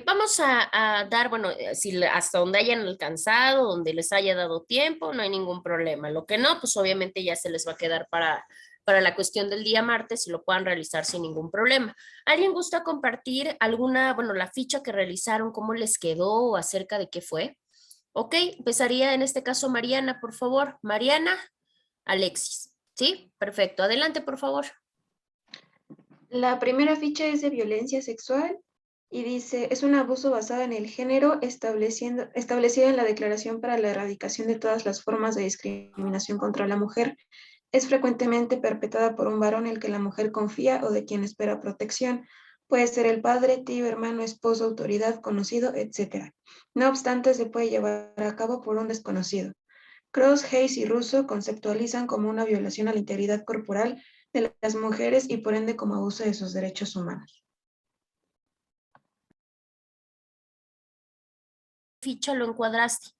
Vamos a dar, bueno, si hasta donde hayan alcanzado, donde les haya dado tiempo, no hay ningún problema. Lo que no, pues obviamente ya se les va a quedar para la cuestión del día martes y lo puedan realizar sin ningún problema. ¿Alguien gusta compartir alguna, bueno, la ficha que realizaron, cómo les quedó o acerca de qué fue? Ok, empezaría en este caso Mariana, por favor. Mariana, Alexis. ¿Sí? Perfecto. Adelante, por favor. La primera ficha es de violencia sexual y dice, es un abuso basado en el género establecido en la Declaración para la Erradicación de todas las formas de discriminación contra la mujer. Es frecuentemente perpetrada por un varón en el que la mujer confía o de quien espera protección. Puede ser el padre, tío, hermano, esposo, autoridad, conocido, etc. No obstante, se puede llevar a cabo por un desconocido. Cross, Hayes y Russo conceptualizan como una violación a la integridad corporal de las mujeres y por ende como abuso de sus derechos humanos. Ficha lo encuadraste.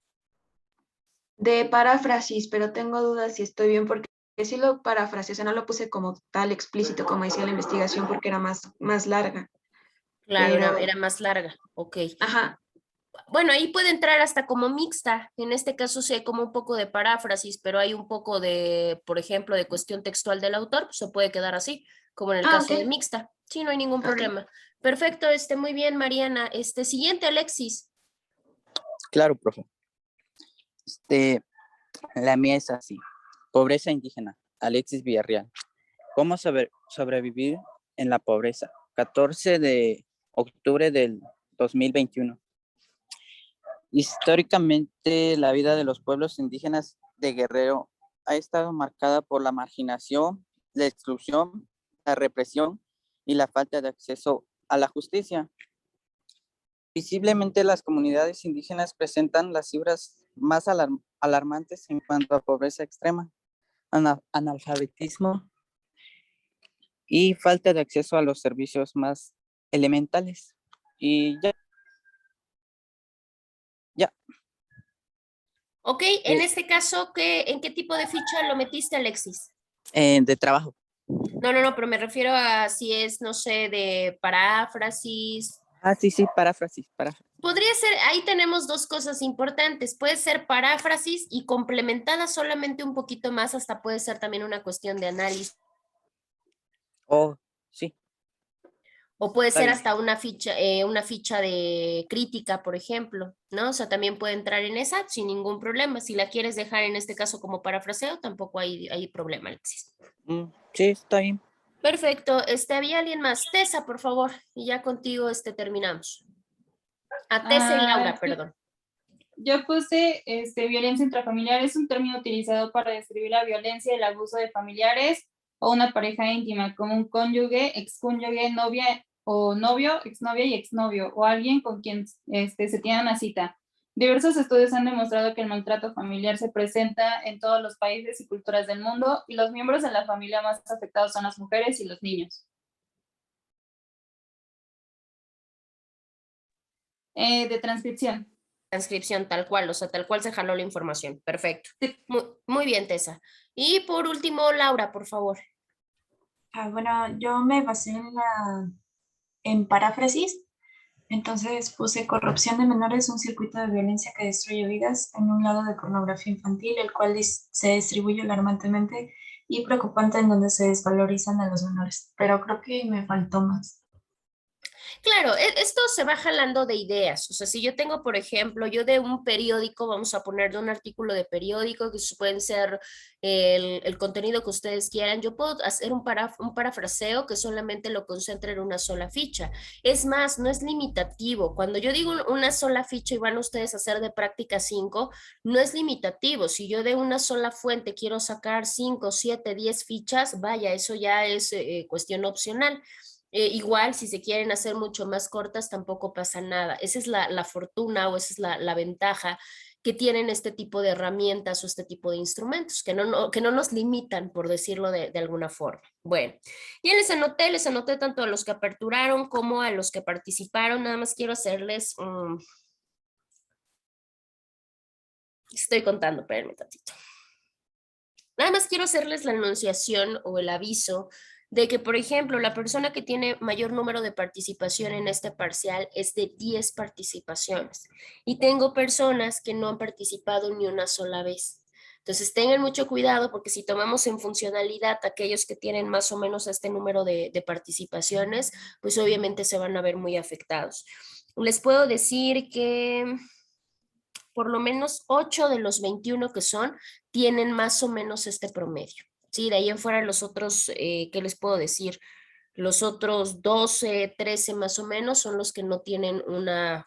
De paráfrasis, pero tengo dudas si estoy bien porque sí lo parafraseé, no lo puse como tal explícito como decía la investigación porque era más larga. Claro, Pero, era más larga. Ok. ajá, Bueno, ahí puede entrar hasta como mixta. En este caso sí hay como un poco de paráfrasis, pero hay un poco de, por ejemplo, de cuestión textual del autor, pues se puede quedar así, como en el ok, caso de mixta. Sí, no hay ningún ok. problema. Perfecto, muy bien, Mariana. Siguiente, Alexis. Claro, profe. Este, la mía es así. Pobreza indígena. Alexis Villarreal. ¿Cómo sobrevivir en la pobreza? 14 de octubre del 2021. Históricamente, la vida de los pueblos indígenas de Guerrero ha estado marcada por la marginación, la exclusión, la represión y la falta de acceso a la justicia. Visiblemente, las comunidades indígenas presentan las cifras más alarmantes en cuanto a pobreza extrema, analfabetismo y falta de acceso a los servicios más elementales. Y ya, Ok, en eh, este caso, ¿en qué tipo de ficha lo metiste, Alexis? de trabajo. No, no, no, pero me refiero a si es, no sé, de paráfrasis. Ah, sí, sí, paráfrasis. Podría ser, ahí tenemos dos cosas importantes. Puede ser paráfrasis y complementada solamente un poquito más, hasta puede ser también una cuestión de análisis. Oh, sí, O puede está ser bien. hasta una ficha de crítica, por ejemplo, ¿no? O sea, también puede entrar en esa sin ningún problema. Si la quieres dejar en este caso como parafraseo, tampoco hay problema, Alexis. Sí, está bien. Perfecto. ¿Había alguien más? Tessa, por favor. Y ya contigo terminamos. A Tessa y Laura, Yo, perdón. yo puse violencia intrafamiliar, es un término utilizado para describir la violencia y el abuso de familiares o una pareja íntima, como un cónyuge, excónyuge, novia o novio, exnovia y exnovio, o alguien con quien se tiene una cita. Diversos estudios han demostrado que el maltrato familiar se presenta en todos los países y culturas del mundo y los miembros de la familia más afectados son las mujeres y los niños. De transcripción. Transcripción tal cual, o sea, tal cual se jaló la información. Perfecto. Sí. Muy bien, Tessa. Y por último, Laura, por favor. Bueno, yo me basé en paráfrasis, entonces puse corrupción de menores, un circuito de violencia que destruye vidas en un lado de pornografía infantil, el cual se distribuye alarmantemente y preocupante en donde se desvalorizan a los menores, pero creo que me faltó más. Claro, esto se va jalando de ideas. O sea, si yo tengo, por ejemplo, yo de un periódico, vamos a poner de un artículo de periódico, que pueden ser el contenido que ustedes quieran, yo puedo hacer un parafraseo que solamente lo concentre en una sola ficha. Es más, no es limitativo. Cuando yo digo una sola ficha y van ustedes a hacer de práctica 5, no es limitativo. Si yo de una sola fuente quiero sacar 5, 7, 10 fichas, vaya, eso ya es cuestión opcional. Igual, si se quieren hacer mucho más cortas, tampoco pasa nada. Esa es la fortuna o esa es la ventaja que tienen este tipo de herramientas o este tipo de instrumentos, que no nos limitan, por decirlo de alguna forma. Bueno, ya les anoté tanto a los que aperturaron como a los que participaron. Nada más quiero hacerles, estoy contando, espérenme tantito. Nada más quiero hacerles la anunciación o el aviso de que, por ejemplo, la persona que tiene mayor número de participación en este parcial es de 10 participaciones y tengo personas que no han participado ni una sola vez. Entonces tengan mucho cuidado porque si tomamos en funcionalidad aquellos que tienen más o menos este número de participaciones, pues obviamente se van a ver muy afectados. Les puedo decir que por lo menos 8 de los 21 que son tienen más o menos este promedio. Sí, de ahí en fuera los otros, ¿qué les puedo decir? Los otros 12, 13 más o menos son los que no tienen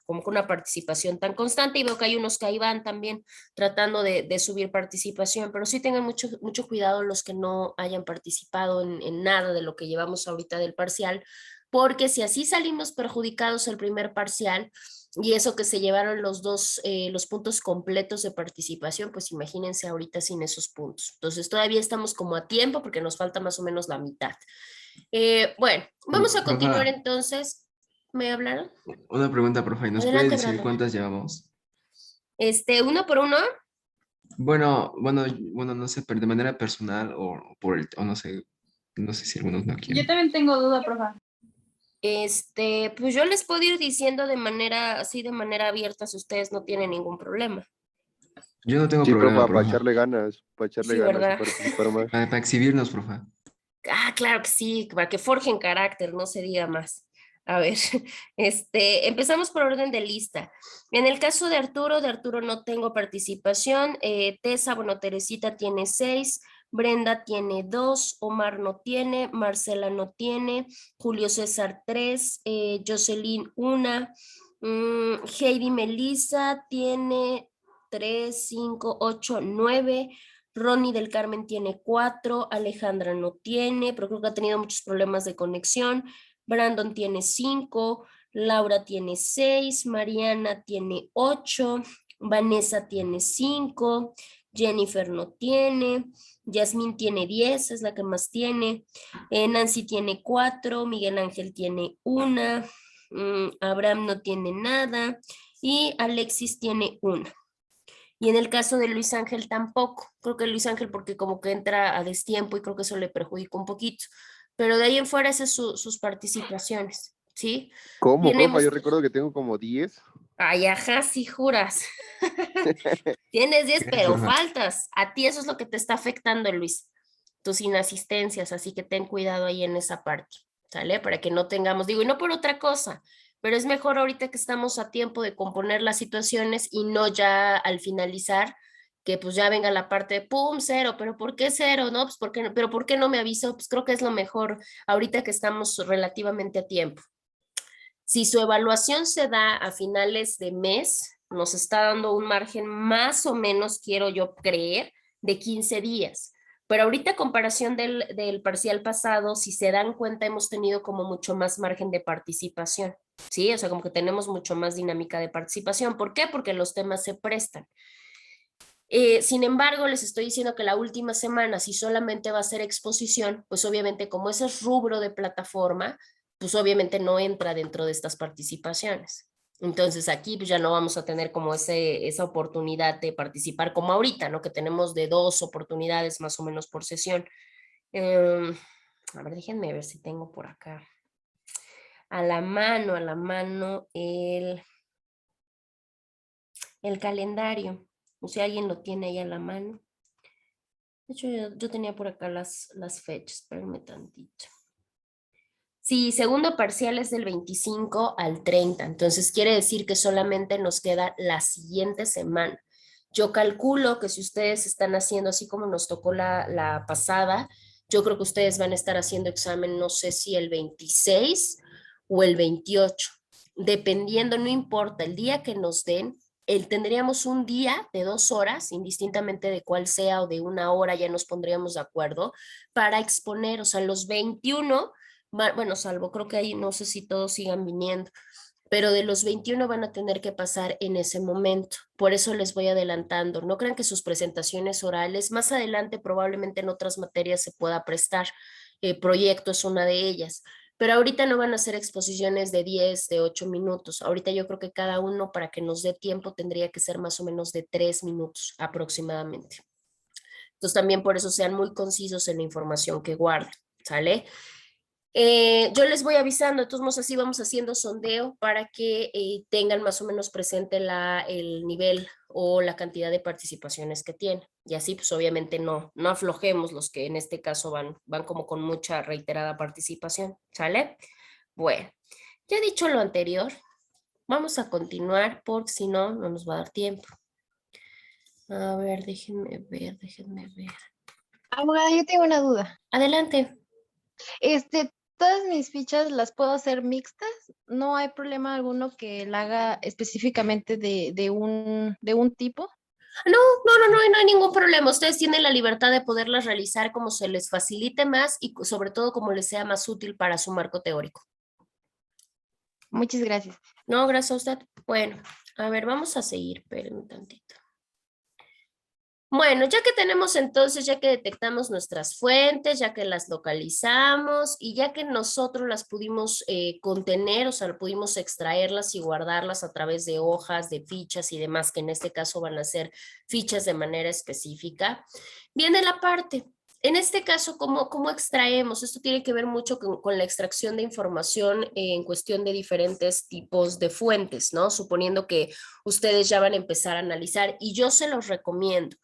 como que una participación tan constante y veo que hay unos que ahí van también tratando de subir participación, pero sí tengan mucho cuidado los que no hayan participado en nada de lo que llevamos ahorita del parcial, porque si así salimos perjudicados el primer parcial, y eso que se llevaron los puntos completos de participación, pues imagínense ahorita sin esos puntos. Entonces todavía estamos como a tiempo porque nos falta más o menos la mitad. Bueno, vamos a continuar Profa, entonces. ¿Me hablaron? una pregunta, profa, ¿y nos puede Adelante, decir Brandon. cuántas llevamos? Uno por uno. Bueno, no sé, pero de manera personal o no sé, no sé si algunos no Yo quieren. también tengo duda, profa. Pues yo les puedo ir diciendo de manera abierta si ustedes no tienen ningún problema. Yo no tengo Sí, problema, profa, para profa. echarle Sí, ganas y ¿verdad? participar más. Para exhibirnos, profa. Ah, claro que sí, para que forjen carácter, no se diga más. A ver, empezamos por orden de lista. En el caso de Arturo no tengo participación. Tessa, bueno, Teresita tiene 6, Brenda tiene 2, Omar no tiene, Marcela no tiene, Julio César 3, Jocelyn 1, Heidi Melissa tiene 3, 5, 8, 9. Ronnie del Carmen tiene 4, Alejandra no tiene, pero creo que ha tenido muchos problemas de conexión. Brandon tiene 5, Laura tiene 6, Mariana tiene 8, Vanessa tiene 5, Jennifer no tiene, Yasmín tiene 10, es la que más tiene, Nancy tiene 4, Miguel Ángel tiene 1, Abraham no tiene nada y Alexis tiene 1. Y en el caso de Luis Ángel tampoco. Creo que Luis Ángel porque como que entra a destiempo y creo que eso le perjudica un poquito. Pero de ahí en fuera esas son sus participaciones, ¿sí? ¿Cómo, profa? Tenemos... Yo recuerdo que tengo como 10. Ay, ajá, sí juras. Tienes 10, Gracias, pero profa. faltas. A ti eso es lo que te está afectando, Luis. Tus inasistencias, así que ten cuidado ahí en esa parte, ¿sale? Para que no tengamos, digo, y no por otra cosa, pero es mejor ahorita que estamos a tiempo de componer las situaciones y no ya al finalizar que pues ya venga la parte de pum, 0, pero ¿por qué 0? No, pues ¿por qué no? Pero ¿por qué no me avisó? Pues creo que es lo mejor ahorita que estamos relativamente a tiempo. Si su evaluación se da a finales de mes, nos está dando un margen más o menos, quiero yo creer, de 15 días. Pero ahorita, a comparación del parcial pasado, si se dan cuenta, hemos tenido como mucho más margen de participación, ¿sí? O sea, como que tenemos mucho más dinámica de participación. ¿Por qué? Porque los temas se prestan. Sin embargo, les estoy diciendo que la última semana, si solamente va a ser exposición, pues obviamente como ese es rubro de plataforma, pues obviamente no entra dentro de estas participaciones. Entonces aquí pues ya no vamos a tener como esa oportunidad de participar como ahorita, ¿no? Que tenemos de 2 oportunidades más o menos por sesión. A ver, déjenme ver si tengo por acá. A la mano el calendario. O si alguien lo tiene ahí a la mano. De hecho, yo tenía por acá las fechas, espérenme tantito. Sí, segundo parcial es del 25 al 30, entonces quiere decir que solamente nos queda la siguiente semana. Yo calculo que si ustedes están haciendo así como nos tocó la pasada, yo creo que ustedes van a estar haciendo examen, no sé si el 26 o el 28, dependiendo, no importa, el día que nos den, tendríamos un día de 2 horas, indistintamente de cuál sea o de 1 hora, ya nos pondríamos de acuerdo para exponer, o sea, los 21, bueno, salvo creo que ahí no sé si todos sigan viniendo, pero de los 21 van a tener que pasar en ese momento. Por eso les voy adelantando. No crean que sus presentaciones orales, más adelante probablemente en otras materias se pueda prestar. Proyecto es una de ellas. Pero ahorita no van a ser exposiciones de 10, de 8 minutos. Ahorita yo creo que cada uno, para que nos dé tiempo, tendría que ser más o menos de 3 minutos aproximadamente. Entonces también por eso sean muy concisos en la información que guardan. ¿sale? Yo les voy avisando, de todos modos así vamos haciendo sondeo para que tengan más o menos presente el nivel o la cantidad de participaciones que tienen. Y así pues obviamente no aflojemos los que en este caso van como con mucha reiterada participación, ¿sale? Bueno, ya dicho lo anterior, vamos a continuar porque si no, no nos va a dar tiempo. A ver, déjenme ver. Abogada, yo tengo una duda. Adelante. Todas mis fichas las puedo hacer mixtas. No hay problema alguno que la haga específicamente de un tipo. No hay ningún problema. Ustedes tienen la libertad de poderlas realizar como se les facilite más y sobre todo como les sea más útil para su marco teórico. Muchas gracias. No, gracias a usted. Bueno, a ver, vamos a seguir, espérenme un tantito. Bueno, ya que tenemos entonces, ya que detectamos nuestras fuentes, ya que las localizamos y ya que nosotros las pudimos contener, o sea, pudimos extraerlas y guardarlas a través de hojas, de fichas y demás, que en este caso van a ser fichas de manera específica, viene la parte. En este caso, ¿cómo extraemos? Esto tiene que ver mucho con la extracción de información en cuestión de diferentes tipos de fuentes, ¿no? Suponiendo que ustedes ya van a empezar a analizar y yo se los recomiendo,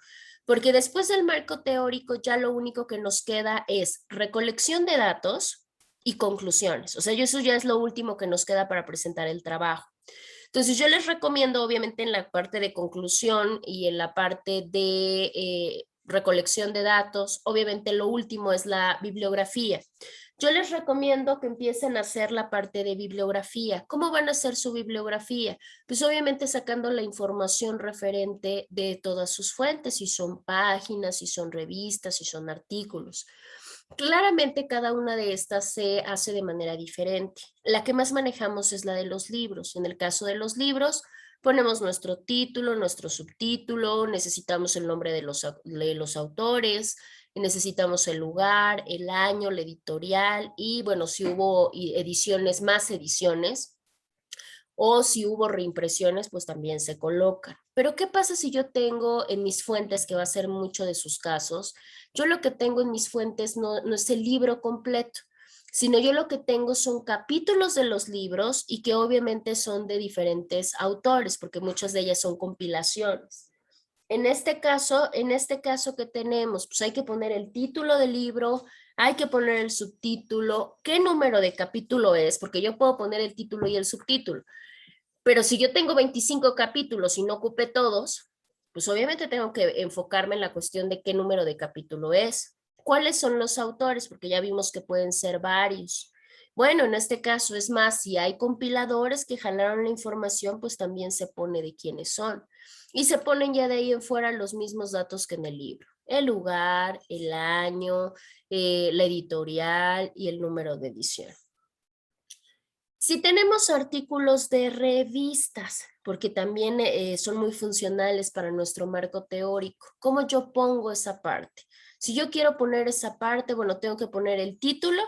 porque después del marco teórico ya lo único que nos queda es recolección de datos y conclusiones. O sea, eso ya es lo último que nos queda para presentar el trabajo. Entonces yo les recomiendo obviamente en la parte de conclusión y en la parte de recolección de datos, obviamente lo último es la bibliografía. Yo les recomiendo que empiecen a hacer la parte de bibliografía. ¿Cómo van a hacer su bibliografía? Pues obviamente sacando la información referente de todas sus fuentes, si son páginas, si son revistas, si son artículos. Claramente cada una de estas se hace de manera diferente. La que más manejamos es la de los libros. En el caso de los libros, ponemos nuestro título, nuestro subtítulo, necesitamos el nombre de los autores, necesitamos el lugar, el año, la editorial y bueno, si hubo ediciones, más ediciones o si hubo reimpresiones, pues también se colocan. Pero ¿qué pasa si yo tengo en mis fuentes, que va a ser mucho de sus casos? Yo lo que tengo en mis fuentes no es el libro completo, sino yo lo que tengo son capítulos de los libros y que obviamente son de diferentes autores, porque muchas de ellas son compilaciones. En este caso, ¿qué tenemos? Pues hay que poner el título del libro, hay que poner el subtítulo, qué número de capítulo es, porque yo puedo poner el título y el subtítulo, pero si yo tengo 25 capítulos y no ocupé todos, pues obviamente tengo que enfocarme en la cuestión de qué número de capítulo es. ¿Cuáles son los autores? Porque ya vimos que pueden ser varios. Bueno, en este caso es más, si hay compiladores que jalaron la información, pues también se pone de quiénes son. Y se ponen ya de ahí en fuera los mismos datos que en el libro. El lugar, el año, la editorial y el número de edición. Si tenemos artículos de revistas, porque también son muy funcionales para nuestro marco teórico, ¿cómo yo pongo esa parte? Si yo quiero poner esa parte, bueno, tengo que poner el título,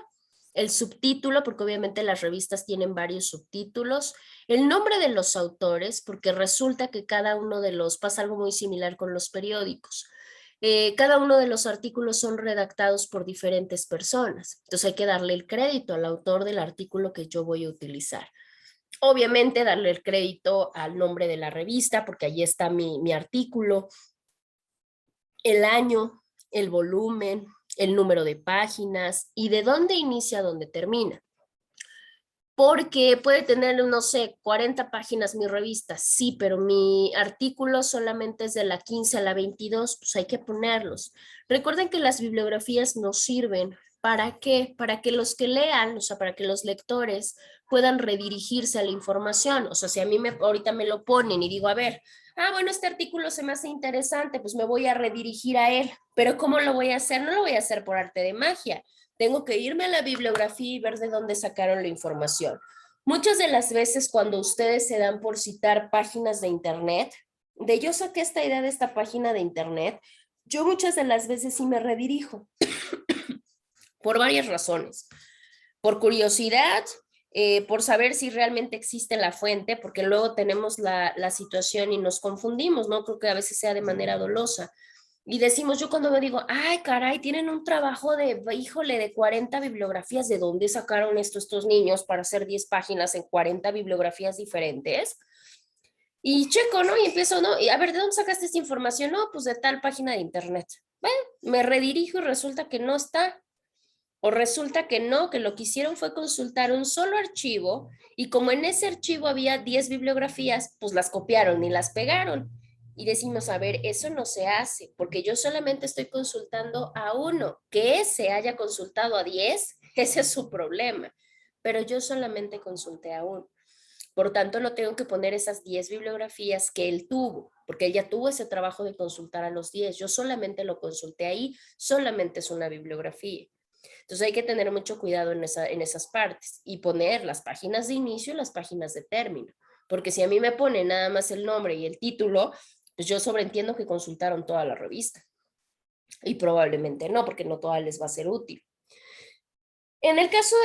el subtítulo, porque obviamente las revistas tienen varios subtítulos, el nombre de los autores, porque resulta que cada uno de los, pasa algo muy similar con los periódicos. Cada uno de los artículos son redactados por diferentes personas. Entonces hay que darle el crédito al autor del artículo que yo voy a utilizar. Obviamente darle el crédito al nombre de la revista, porque allí está mi artículo, el año, el volumen, el número de páginas y de dónde inicia a dónde termina. Porque puede tener, no sé, 40 páginas mi revista, sí, pero mi artículo solamente es de la 15 a la 22, pues hay que ponerlos. Recuerden que las bibliografías nos sirven, ¿para qué? Para que los que lean, o sea, para que los lectores puedan redirigirse a la información. O sea, si a mí ahorita me lo ponen y digo, a ver, bueno, este artículo se me hace interesante, pues me voy a redirigir a él. Pero ¿cómo lo voy a hacer? No lo voy a hacer por arte de magia. Tengo que irme a la bibliografía y ver de dónde sacaron la información. Muchas de las veces cuando ustedes se dan por citar páginas de internet, de yo saqué esta idea de esta página de internet, yo muchas de las veces sí me redirijo por varias razones. Por curiosidad, por saber si realmente existe la fuente, porque luego tenemos la situación y nos confundimos, ¿no? Creo que a veces sea de manera dolosa. Y decimos, yo cuando me digo, ay, caray, tienen un trabajo de, híjole, de 40 bibliografías, ¿de dónde sacaron estos niños para hacer 10 páginas en 40 bibliografías diferentes? Y checo, ¿no? Y empiezo, ¿no? Y a ver, ¿de dónde sacaste esta información? No, pues de tal página de internet. Bueno, me redirijo y resulta que no está. O resulta que no, que lo que hicieron fue consultar un solo archivo y como en ese archivo había 10 bibliografías, pues las copiaron y las pegaron. Y decimos, a ver, eso no se hace, porque yo solamente estoy consultando a uno. Que ese haya consultado a 10, ese es su problema. Pero yo solamente consulté a uno. Por tanto, no tengo que poner esas 10 bibliografías que él tuvo, porque él ya tuvo ese trabajo de consultar a los 10. Yo solamente lo consulté ahí, solamente es una bibliografía. Entonces hay que tener mucho cuidado en esas partes y poner las páginas de inicio y las páginas de término. Porque si a mí me pone nada más el nombre y el título, pues yo sobreentiendo que consultaron toda la revista. Y probablemente no, porque no toda les va a ser útil. En el caso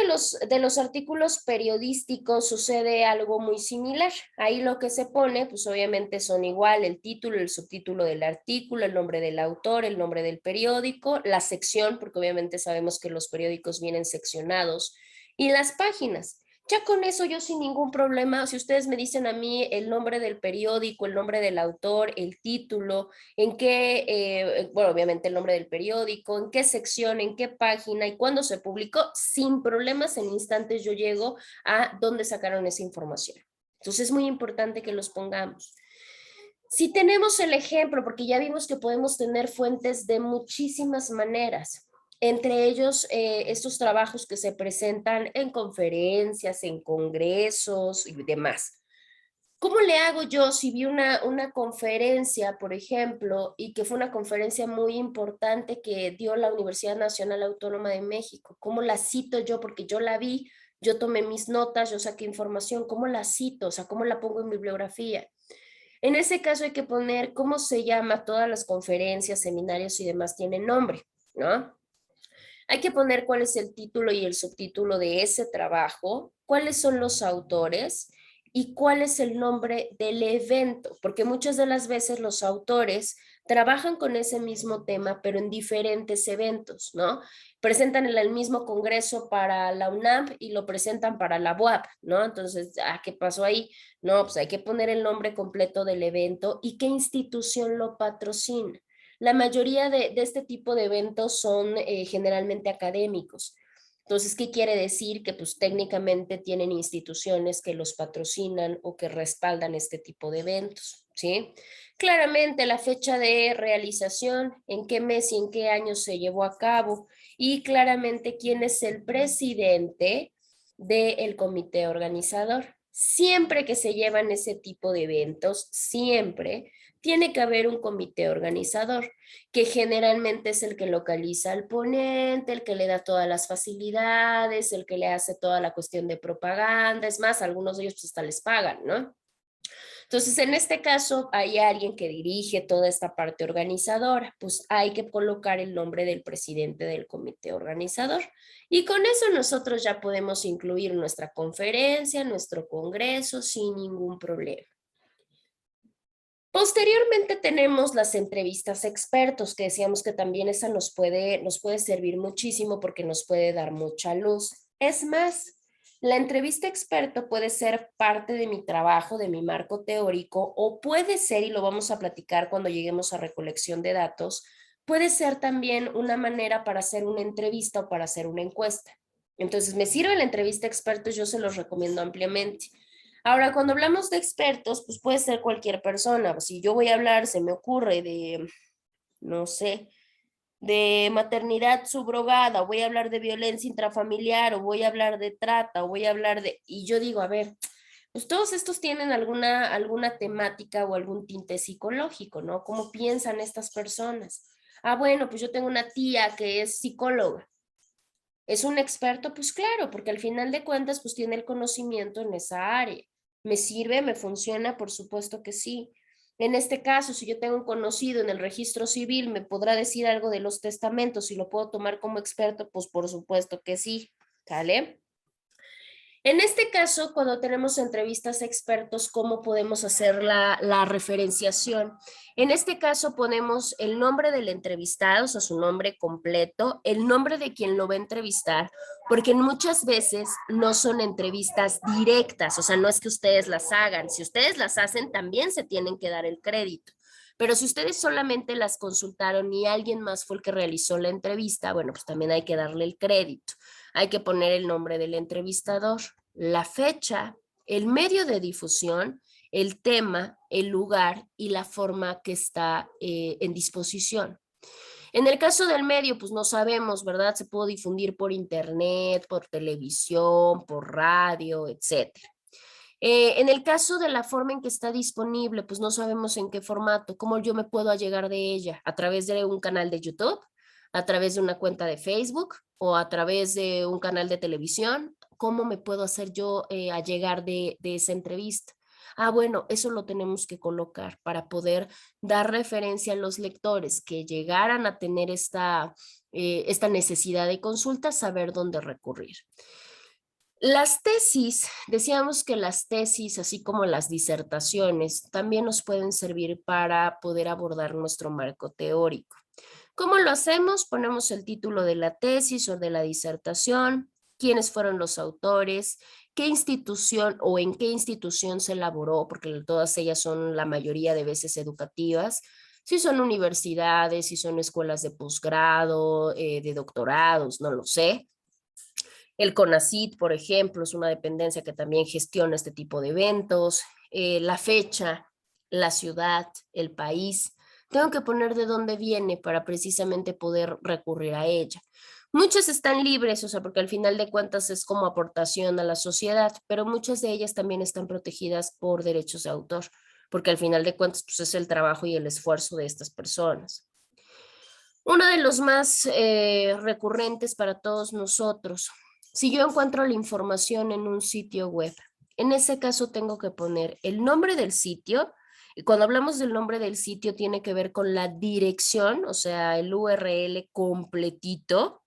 de los artículos periodísticos sucede algo muy similar. Ahí lo que se pone, pues obviamente son igual el título, el subtítulo del artículo, el nombre del autor, el nombre del periódico, la sección, porque obviamente sabemos que los periódicos vienen seccionados, y las páginas. Ya con eso yo sin ningún problema, si ustedes me dicen a mí el nombre del periódico, el nombre del autor, el título, en qué, bueno, obviamente el nombre del periódico, en qué sección, en qué página y cuándo se publicó, sin problemas en instantes yo llego a dónde sacaron esa información. Entonces es muy importante que los pongamos. Si tenemos el ejemplo, porque ya vimos que podemos tener fuentes de muchísimas maneras, entre ellos estos trabajos que se presentan en conferencias, en congresos y demás. ¿Cómo le hago yo si vi una conferencia, por ejemplo, y que fue una conferencia muy importante que dio la Universidad Nacional Autónoma de México? ¿Cómo la cito yo? Porque yo la vi, yo tomé mis notas, yo saqué información, ¿cómo la cito? O sea, ¿cómo la pongo en bibliografía? En ese caso hay que poner cómo se llama, todas las conferencias, seminarios y demás tienen nombre, ¿no? Hay que poner cuál es el título y el subtítulo de ese trabajo, cuáles son los autores y cuál es el nombre del evento, porque muchas de las veces los autores trabajan con ese mismo tema, pero en diferentes eventos, ¿no? Presentan el mismo congreso para la UNAM y lo presentan para la UAP, ¿no? Entonces, ¿qué pasó ahí? No, pues hay que poner el nombre completo del evento y qué institución lo patrocina. La mayoría de este tipo de eventos son generalmente académicos. Entonces, ¿qué quiere decir? Que pues técnicamente tienen instituciones que los patrocinan o que respaldan este tipo de eventos, ¿sí? Claramente la fecha de realización, en qué mes y en qué año se llevó a cabo y claramente quién es el presidente del comité organizador. Siempre que se llevan ese tipo de eventos, siempre tiene que haber un comité organizador, que generalmente es el que localiza al ponente, el que le da todas las facilidades, el que le hace toda la cuestión de propaganda, es más, algunos de ellos pues hasta les pagan, ¿no? Entonces, en este caso, hay alguien que dirige toda esta parte organizadora, pues hay que colocar el nombre del presidente del comité organizador. Y con eso nosotros ya podemos incluir nuestra conferencia, nuestro congreso, sin ningún problema. Posteriormente tenemos las entrevistas a expertos, que decíamos que también esa nos puede servir muchísimo porque nos puede dar mucha luz. Es más, la entrevista experto puede ser parte de mi trabajo, de mi marco teórico, o puede ser, y lo vamos a platicar cuando lleguemos a recolección de datos, puede ser también una manera para hacer una entrevista o para hacer una encuesta. Entonces, me sirve la entrevista experto, yo se los recomiendo ampliamente. Ahora, cuando hablamos de expertos, pues puede ser cualquier persona. Si yo voy a hablar, se me ocurre de, no sé, de maternidad subrogada, o voy a hablar de violencia intrafamiliar, o voy a hablar de trata, o voy a hablar de... Y yo digo, a ver, pues todos estos tienen alguna temática o algún tinte psicológico, ¿no? ¿Cómo piensan estas personas? Bueno, pues yo tengo una tía que es psicóloga. ¿Es un experto? Pues claro, porque al final de cuentas, pues tiene el conocimiento en esa área. ¿Me sirve? ¿Me funciona? Por supuesto que sí. En este caso, si yo tengo un conocido en el registro civil, ¿me podrá decir algo de los testamentos y lo puedo tomar como experto? Pues por supuesto que sí, ¿sale? En este caso, cuando tenemos entrevistas a expertos, ¿cómo podemos hacer la referenciación? En este caso ponemos el nombre del entrevistado, o sea, su nombre completo, el nombre de quien lo va a entrevistar, porque muchas veces no son entrevistas directas, o sea, no es que ustedes las hagan. Si ustedes las hacen, también se tienen que dar el crédito. Pero si ustedes solamente las consultaron y alguien más fue el que realizó la entrevista, bueno, pues también hay que darle el crédito. Hay que poner el nombre del entrevistador, la fecha, el medio de difusión, el tema, el lugar y la forma que está en disposición. En el caso del medio, pues no sabemos, ¿verdad? Se puede difundir por internet, por televisión, por radio, etcétera. En el caso de la forma en que está disponible, pues no sabemos en qué formato, cómo yo me puedo allegar de ella, a través de un canal de YouTube, a través de una cuenta de Facebook o a través de un canal de televisión, cómo me puedo hacer yo allegar de esa entrevista. Ah, bueno, eso lo tenemos que colocar para poder dar referencia a los lectores que llegaran a tener esta necesidad de consulta, saber dónde recurrir. Las tesis, decíamos que las tesis, así como las disertaciones, también nos pueden servir para poder abordar nuestro marco teórico. ¿Cómo lo hacemos? Ponemos el título de la tesis o de la disertación, quiénes fueron los autores, qué institución o en qué institución se elaboró, porque todas ellas son la mayoría de veces educativas, si son universidades, si son escuelas de posgrado, de doctorados, no lo sé. El CONACYT, por ejemplo, es una dependencia que también gestiona este tipo de eventos. La fecha, la ciudad, el país. Tengo que poner de dónde viene para precisamente poder recurrir a ella. Muchas están libres, o sea, porque al final de cuentas es como aportación a la sociedad, pero muchas de ellas también están protegidas por derechos de autor, porque al final de cuentas pues, es el trabajo y el esfuerzo de estas personas. Uno de los más recurrentes para todos nosotros. Si yo encuentro la información en un sitio web, en ese caso tengo que poner el nombre del sitio, y cuando hablamos del nombre del sitio tiene que ver con la dirección, o sea, el URL completito,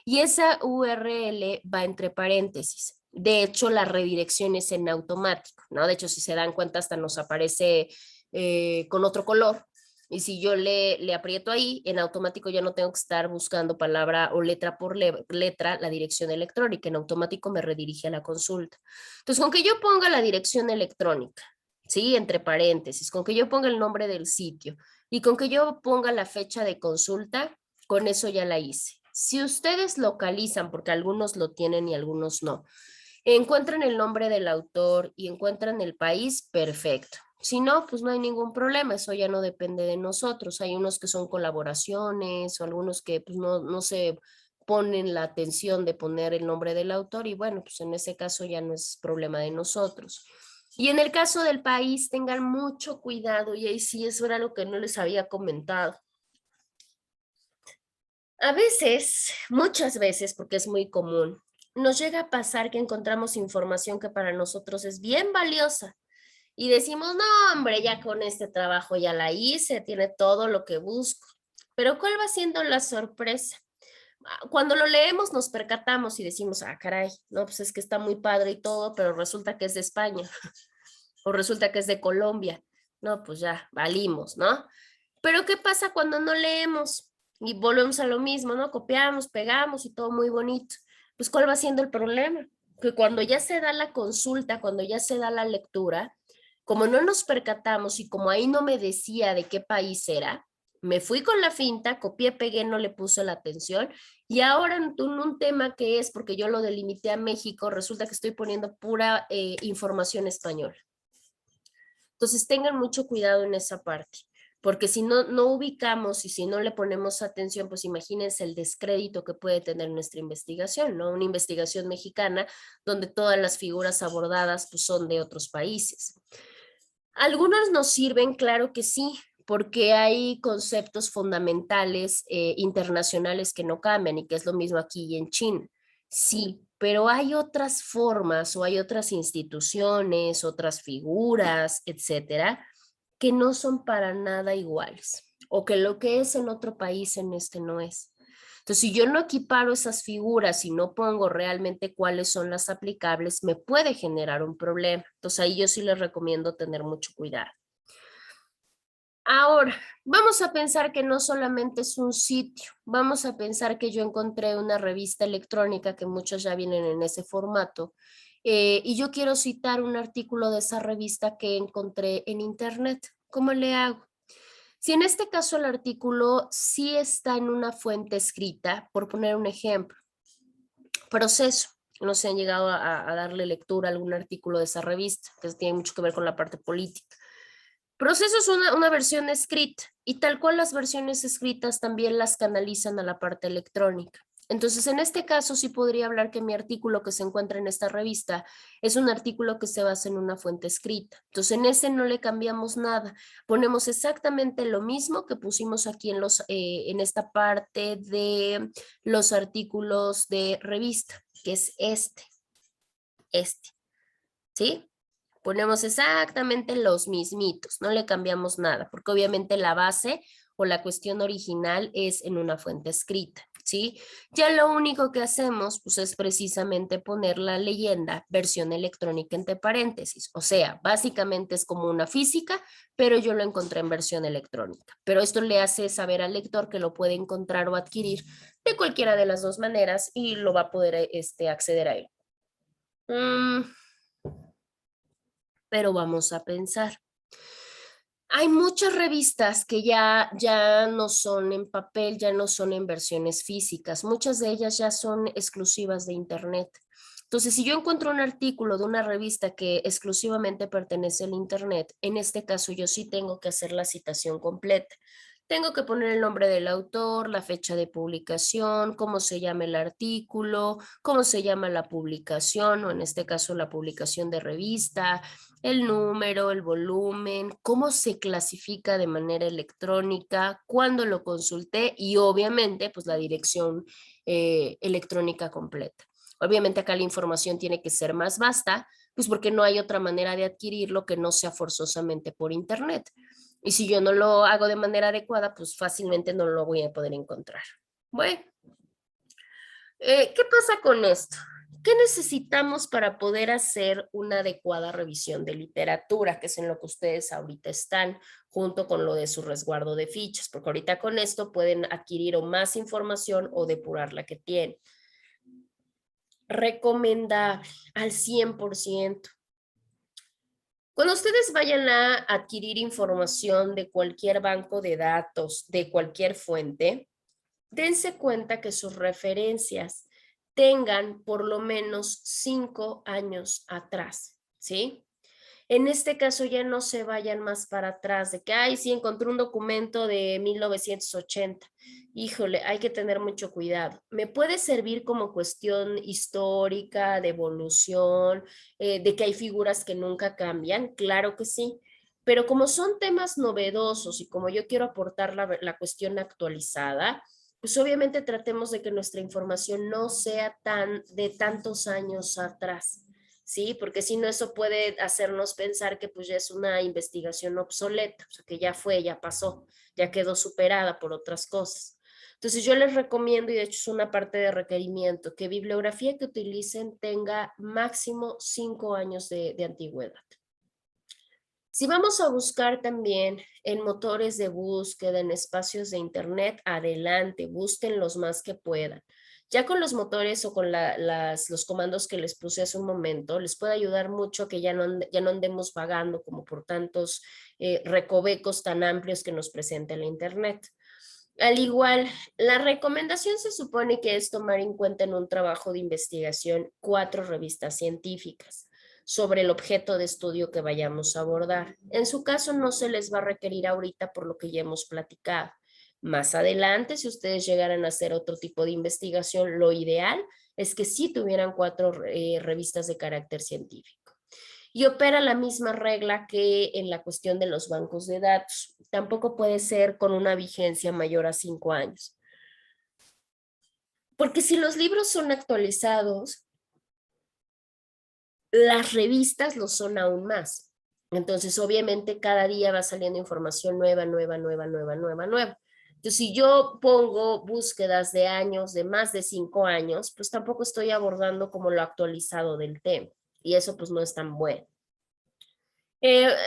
y esa URL va entre paréntesis. De hecho, la redirección es en automático, ¿no? De hecho, si se dan cuenta, hasta nos aparece con otro color. Y si yo le aprieto ahí, en automático ya no tengo que estar buscando palabra o letra por letra la dirección electrónica. En automático me redirige a la consulta. Entonces, con que yo ponga la dirección electrónica, ¿sí? Entre paréntesis, con que yo ponga el nombre del sitio y con que yo ponga la fecha de consulta, con eso ya la hice. Si ustedes localizan, porque algunos lo tienen y algunos no, encuentran el nombre del autor y encuentran el país, perfecto. Si no, pues no hay ningún problema, eso ya no depende de nosotros. Hay unos que son colaboraciones o algunos que pues no se ponen la atención de poner el nombre del autor y bueno, pues en ese caso ya no es problema de nosotros. Y en el caso del país, tengan mucho cuidado y ahí sí, eso era lo que no les había comentado. A veces, muchas veces, porque es muy común, nos llega a pasar que encontramos información que para nosotros es bien valiosa y decimos, no, hombre, ya con este trabajo ya la hice, tiene todo lo que busco. Pero ¿cuál va siendo la sorpresa? Cuando lo leemos nos percatamos y decimos, ah, caray, no, pues es que está muy padre y todo, pero resulta que es de España o resulta que es de Colombia. No, pues ya, valimos, ¿no? Pero ¿qué pasa cuando no leemos? Y volvemos a lo mismo, ¿no? Copiamos, pegamos y todo muy bonito. Pues ¿cuál va siendo el problema? Que cuando ya se da la consulta, cuando ya se da la lectura, como no nos percatamos y como ahí no me decía de qué país era, me fui con la finta, copié, pegué, no le puse la atención y ahora en un tema que es, porque yo lo delimité a México, resulta que estoy poniendo pura información española. Entonces tengan mucho cuidado en esa parte, porque si no ubicamos y si no le ponemos atención, pues imagínense el descrédito que puede tener nuestra investigación, ¿no? Una investigación mexicana donde todas las figuras abordadas pues, son de otros países. Algunos nos sirven, claro que sí, porque hay conceptos fundamentales internacionales que no cambian y que es lo mismo aquí y en China. Sí, pero hay otras formas o hay otras instituciones, otras figuras, etcétera, que no son para nada iguales o que lo que es en otro país en este no es. Entonces, si yo no equiparo esas figuras y no pongo realmente cuáles son las aplicables, me puede generar un problema. Entonces, ahí yo sí les recomiendo tener mucho cuidado. Ahora, vamos a pensar que no solamente es un sitio, vamos a pensar que yo encontré una revista electrónica, que muchos ya vienen en ese formato, y yo quiero citar un artículo de esa revista que encontré en internet. ¿Cómo le hago? Si en este caso el artículo sí está en una fuente escrita, por poner un ejemplo, Proceso, no se han llegado a darle lectura a algún artículo de esa revista, que tiene mucho que ver con la parte política. Proceso es una versión escrita y tal cual las versiones escritas también las canalizan a la parte electrónica. Entonces, en este caso sí podría hablar que mi artículo que se encuentra en esta revista es un artículo que se basa en una fuente escrita. Entonces, en ese no le cambiamos nada. Ponemos exactamente lo mismo que pusimos aquí en esta parte de los artículos de revista, que es este, ¿sí? Ponemos exactamente los mismitos, no le cambiamos nada, porque obviamente la base o la cuestión original es en una fuente escrita, ¿sí? Ya lo único que hacemos, pues, es precisamente poner la leyenda versión electrónica entre paréntesis, o sea, básicamente es como una física, pero yo lo encontré en versión electrónica. Pero esto le hace saber al lector que lo puede encontrar o adquirir de cualquiera de las dos maneras y lo va a poder acceder a él. Pero vamos a pensar. Hay muchas revistas que ya no son en papel, ya no son en versiones físicas. Muchas de ellas ya son exclusivas de internet. Entonces, si yo encuentro un artículo de una revista que exclusivamente pertenece al internet, en este caso yo sí tengo que hacer la citación completa. Tengo que poner el nombre del autor, la fecha de publicación, cómo se llama el artículo, cómo se llama la publicación, o en este caso la publicación de revista, el número, el volumen, cómo se clasifica de manera electrónica, cuándo lo consulté y obviamente pues la dirección electrónica completa. Obviamente acá la información tiene que ser más vasta, pues porque no hay otra manera de adquirirlo que no sea forzosamente por internet. Y si yo no lo hago de manera adecuada, pues fácilmente no lo voy a poder encontrar. Bueno, ¿qué pasa con esto? ¿Qué necesitamos para poder hacer una adecuada revisión de literatura, que es en lo que ustedes ahorita están, junto con lo de su resguardo de fichas? Porque ahorita con esto pueden adquirir o más información o depurar la que tienen. Recomendable al 100%. Cuando ustedes vayan a adquirir información de cualquier banco de datos, de cualquier fuente, dense cuenta que sus referencias tengan por lo menos 5 años atrás, ¿sí? En este caso ya no se vayan más para atrás de que, ay, sí, encontré un documento de 1980. Híjole, hay que tener mucho cuidado. Me puede servir como cuestión histórica, de evolución, de que hay figuras que nunca cambian, claro que sí. Pero como son temas novedosos y como yo quiero aportar la cuestión actualizada, pues obviamente tratemos de que nuestra información no sea de tantos años atrás. ¿Sí? Porque si no, eso puede hacernos pensar que pues ya es una investigación obsoleta, o sea, que ya fue, ya pasó, ya quedó superada por otras cosas. Entonces yo les recomiendo, y de hecho es una parte de requerimiento, que bibliografía que utilicen tenga máximo 5 años de antigüedad. Si vamos a buscar también en motores de búsqueda, en espacios de internet, adelante, busquen los más que puedan. Ya con los motores o con los comandos que les puse hace un momento, les puede ayudar mucho que ya no andemos vagando como por tantos recovecos tan amplios que nos presenta la internet. Al igual, la recomendación se supone que es tomar en cuenta en un trabajo de investigación 4 revistas científicas sobre el objeto de estudio que vayamos a abordar. En su caso no se les va a requerir ahorita por lo que ya hemos platicado. Más adelante, si ustedes llegaran a hacer otro tipo de investigación, lo ideal es que sí tuvieran 4 revistas de carácter científico. Y opera la misma regla que en la cuestión de los bancos de datos. Tampoco puede ser con una vigencia mayor a 5 años. Porque si los libros son actualizados, las revistas lo son aún más. Entonces, obviamente, cada día va saliendo información nueva. Entonces, si yo pongo búsquedas de años, de más de 5 años, pues tampoco estoy abordando como lo actualizado del tema. Y eso pues no es tan bueno.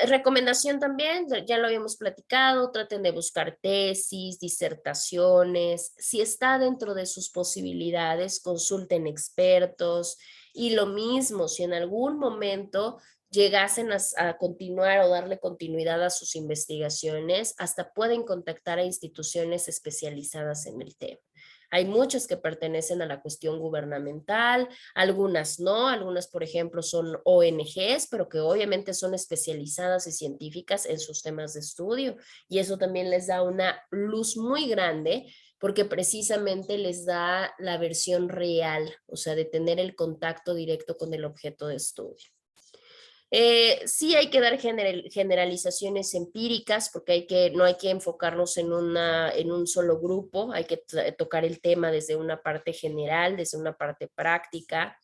Recomendación también, ya lo habíamos platicado, traten de buscar tesis, disertaciones, si está dentro de sus posibilidades, consulten expertos y lo mismo, si en algún momento llegasen a continuar o darle continuidad a sus investigaciones, hasta pueden contactar a instituciones especializadas en el tema. Hay muchas que pertenecen a la cuestión gubernamental, algunas no, algunas por ejemplo son ONGs, pero que obviamente son especializadas y científicas en sus temas de estudio y eso también les da una luz muy grande porque precisamente les da la versión real, o sea, de tener el contacto directo con el objeto de estudio. Sí hay que dar generalizaciones empíricas porque no hay que enfocarnos en un solo grupo, hay que tocar el tema desde una parte general, desde una parte práctica.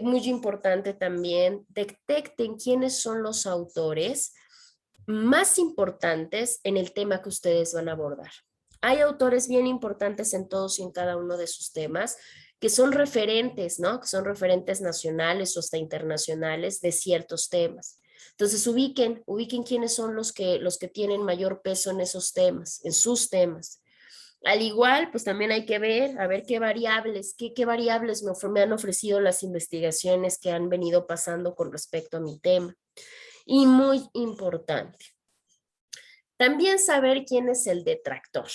Muy importante también, detecten quiénes son los autores más importantes en el tema que ustedes van a abordar. Hay autores bien importantes en todos y en cada uno de sus temas, que son referentes, ¿no? Que son referentes nacionales o hasta internacionales de ciertos temas. Entonces ubiquen quiénes son los que tienen mayor peso en esos temas, en sus temas. Al igual, pues también hay que ver, a ver qué variables me han ofrecido las investigaciones que han venido pasando con respecto a mi tema. Y muy importante, también saber quién es el detractor.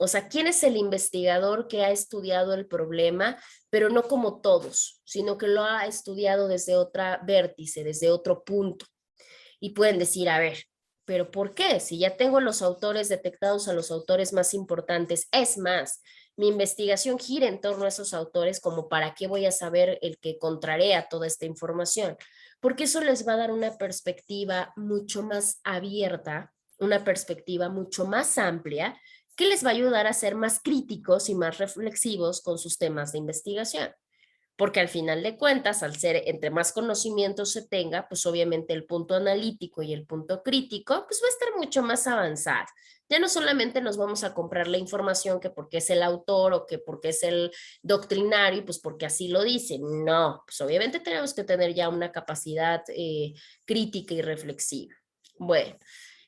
O sea, quién es el investigador que ha estudiado el problema, pero no como todos, sino que lo ha estudiado desde otra vértice, desde otro punto. Y pueden decir, a ver, ¿pero por qué? Si ya tengo los autores detectados a los autores más importantes, es más, mi investigación gira en torno a esos autores, como para qué voy a saber el que contrarea toda esta información, porque eso les va a dar una perspectiva mucho más abierta, una perspectiva mucho más amplia, que les va a ayudar a ser más críticos y más reflexivos con sus temas de investigación. Porque al final de cuentas, al ser entre más conocimiento se tenga, pues obviamente el punto analítico y el punto crítico, pues va a estar mucho más avanzado. Ya no solamente nos vamos a comprar la información que porque es el autor o que porque es el doctrinario y pues porque así lo dice. No, pues obviamente tenemos que tener ya una capacidad crítica y reflexiva. Bueno.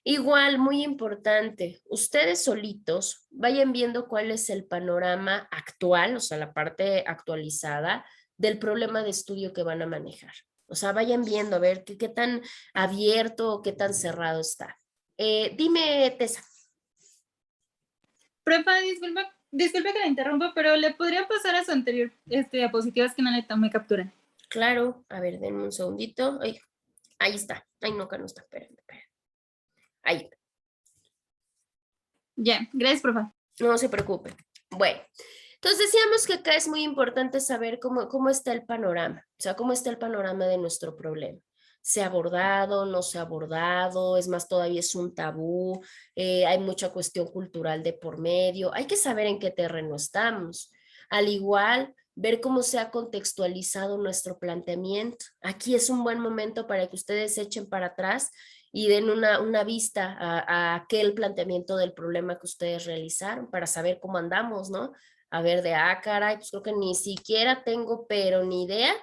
Igual, muy importante, ustedes solitos vayan viendo cuál es el panorama actual, o sea, la parte actualizada del problema de estudio que van a manejar. O sea, vayan viendo a ver qué tan abierto o qué tan cerrado está. Dime, Tessa. Profa, disculpe que la interrumpa, pero ¿le podría pasar a su anterior diapositivas que no le tomé captura? Claro, a ver, denme un segundito. Ay, ahí está. Ay, no, acá no está, espérenme. Ahí. Ya, gracias, profa. No se preocupe. Bueno, entonces decíamos que acá es muy importante saber cómo está el panorama, o sea, cómo está el panorama de nuestro problema. ¿Se ha abordado, no se ha abordado? Es más, todavía es un tabú, hay mucha cuestión cultural de por medio, hay que saber en qué terreno estamos. Al igual, ver cómo se ha contextualizado nuestro planteamiento. Aquí es un buen momento para que ustedes se echen para atrás y den una vista a aquel planteamiento del problema que ustedes realizaron para saber cómo andamos, ¿no? A ver, caray, pues creo que ni siquiera tengo, pero ni idea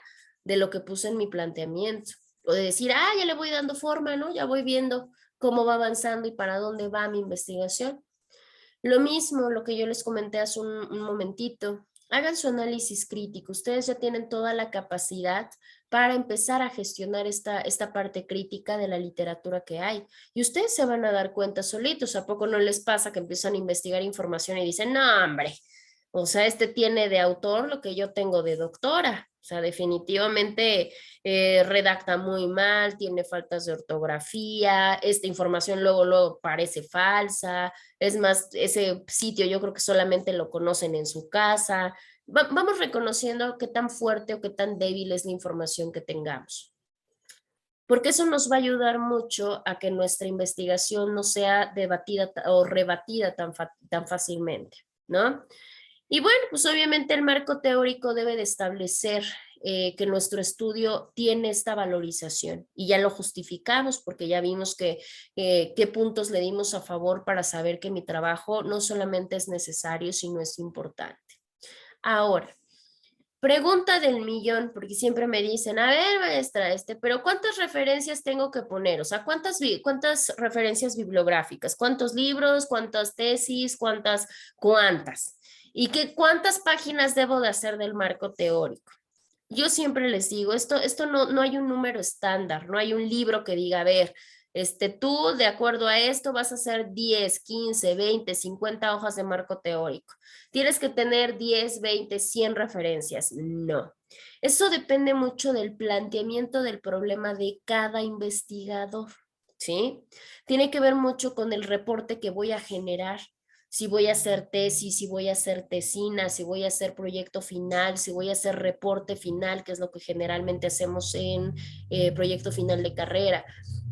de lo que puse en mi planteamiento. O de decir, ya le voy dando forma, ¿no? Ya voy viendo cómo va avanzando y para dónde va mi investigación. Lo mismo, lo que yo les comenté hace un momentito, hagan su análisis crítico. Ustedes ya tienen toda la capacidad para empezar a gestionar esta parte crítica de la literatura que hay. Y ustedes se van a dar cuenta solitos. ¿A poco no les pasa que empiezan a investigar información y dicen, no, hombre, o sea, este tiene de autor lo que yo tengo de doctora? O sea, definitivamente redacta muy mal, tiene faltas de ortografía, esta información luego parece falsa. Es más, ese sitio yo creo que solamente lo conocen en su casa. Vamos reconociendo qué tan fuerte o qué tan débil es la información que tengamos. Porque eso nos va a ayudar mucho a que nuestra investigación no sea debatida o rebatida tan fácilmente, ¿no? Y bueno, pues obviamente el marco teórico debe de establecer que nuestro estudio tiene esta valorización y ya lo justificamos porque ya vimos que qué puntos le dimos a favor para saber que mi trabajo no solamente es necesario, sino es importante. Ahora, pregunta del millón, porque siempre me dicen, a ver, maestra, pero ¿cuántas referencias tengo que poner? O sea, ¿cuántas referencias bibliográficas? ¿Cuántos libros? ¿Cuántas tesis? ¿Cuántas? ¿Y cuántas páginas debo de hacer del marco teórico? Yo siempre les digo, esto no hay un número estándar, no hay un libro que diga, a ver, tú de acuerdo a esto vas a hacer 10, 15, 20, 50 hojas de marco teórico. Tienes que tener 10, 20, 100 referencias. No. Eso depende mucho del planteamiento del problema de cada investigador, ¿sí? Tiene que ver mucho con el reporte que voy a generar. Si voy a hacer tesis, si voy a hacer tesina, si voy a hacer proyecto final, si voy a hacer reporte final, que es lo que generalmente hacemos en proyecto final de carrera.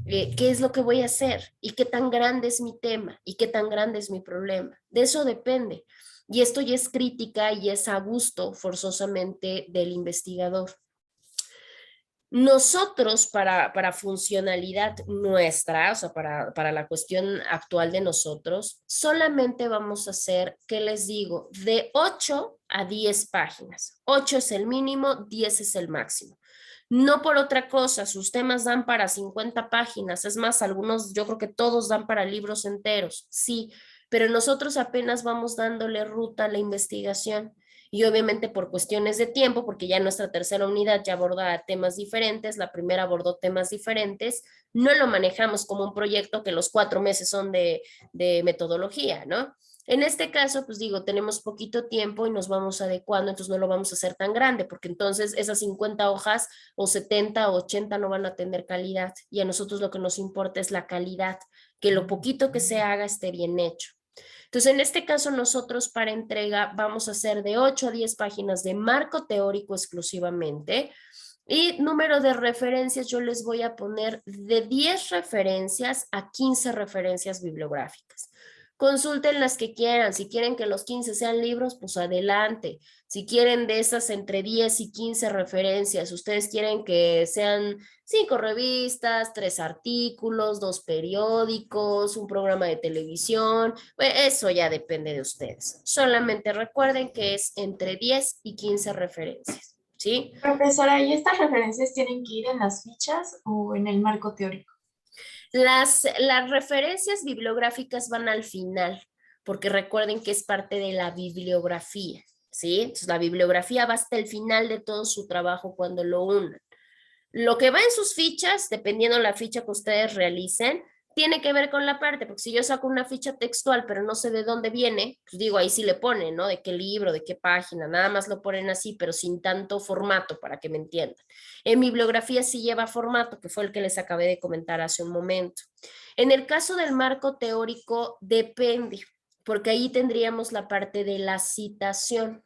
¿Qué es lo que voy a hacer? ¿Y qué tan grande es mi tema? ¿Y qué tan grande es mi problema? De eso depende. Y esto ya es crítica y es a gusto forzosamente del investigador. Nosotros para funcionalidad nuestra, o sea, para la cuestión actual de nosotros, solamente vamos a hacer, ¿qué les digo? De 8 a 10 páginas. 8 es el mínimo, 10 es el máximo. No por otra cosa, sus temas dan para 50 páginas, es más, algunos, yo creo que todos dan para libros enteros, sí, pero nosotros apenas vamos dándole ruta a la investigación. Y obviamente por cuestiones de tiempo, porque ya nuestra tercera unidad ya aborda temas diferentes, la primera abordó temas diferentes, no lo manejamos como un proyecto que los 4 meses son de metodología, ¿no? En este caso, pues digo, tenemos poquito tiempo y nos vamos adecuando, entonces no lo vamos a hacer tan grande, porque entonces esas 50 hojas o 70 o 80 no van a tener calidad y a nosotros lo que nos importa es la calidad, que lo poquito que se haga esté bien hecho. Entonces, en este caso, nosotros para entrega vamos a hacer de 8 a 10 páginas de marco teórico exclusivamente. Y número de referencias, yo les voy a poner de 10 referencias a 15 referencias bibliográficas. Consulten las que quieran. Si quieren que los 15 sean libros, pues adelante. Si quieren de esas entre 10 y 15 referencias, ustedes quieren que sean 5 revistas, 3 artículos, 2 periódicos, un programa de televisión, pues eso ya depende de ustedes. Solamente recuerden que es entre 10 y 15 referencias, ¿sí? Profesora, ¿y estas referencias tienen que ir en las fichas o en el marco teórico? Las referencias bibliográficas van al final, porque recuerden que es parte de la bibliografía, ¿sí? Entonces la bibliografía va hasta el final de todo su trabajo cuando lo unan. Lo que va en sus fichas, dependiendo de la ficha que ustedes realicen, tiene que ver con la parte, porque si yo saco una ficha textual, pero no sé de dónde viene, pues digo, ahí sí le ponen, ¿no? De qué libro, de qué página, nada más lo ponen así, pero sin tanto formato para que me entiendan. En bibliografía sí lleva formato, que fue el que les acabé de comentar hace un momento. En el caso del marco teórico, depende, porque ahí tendríamos la parte de la citación.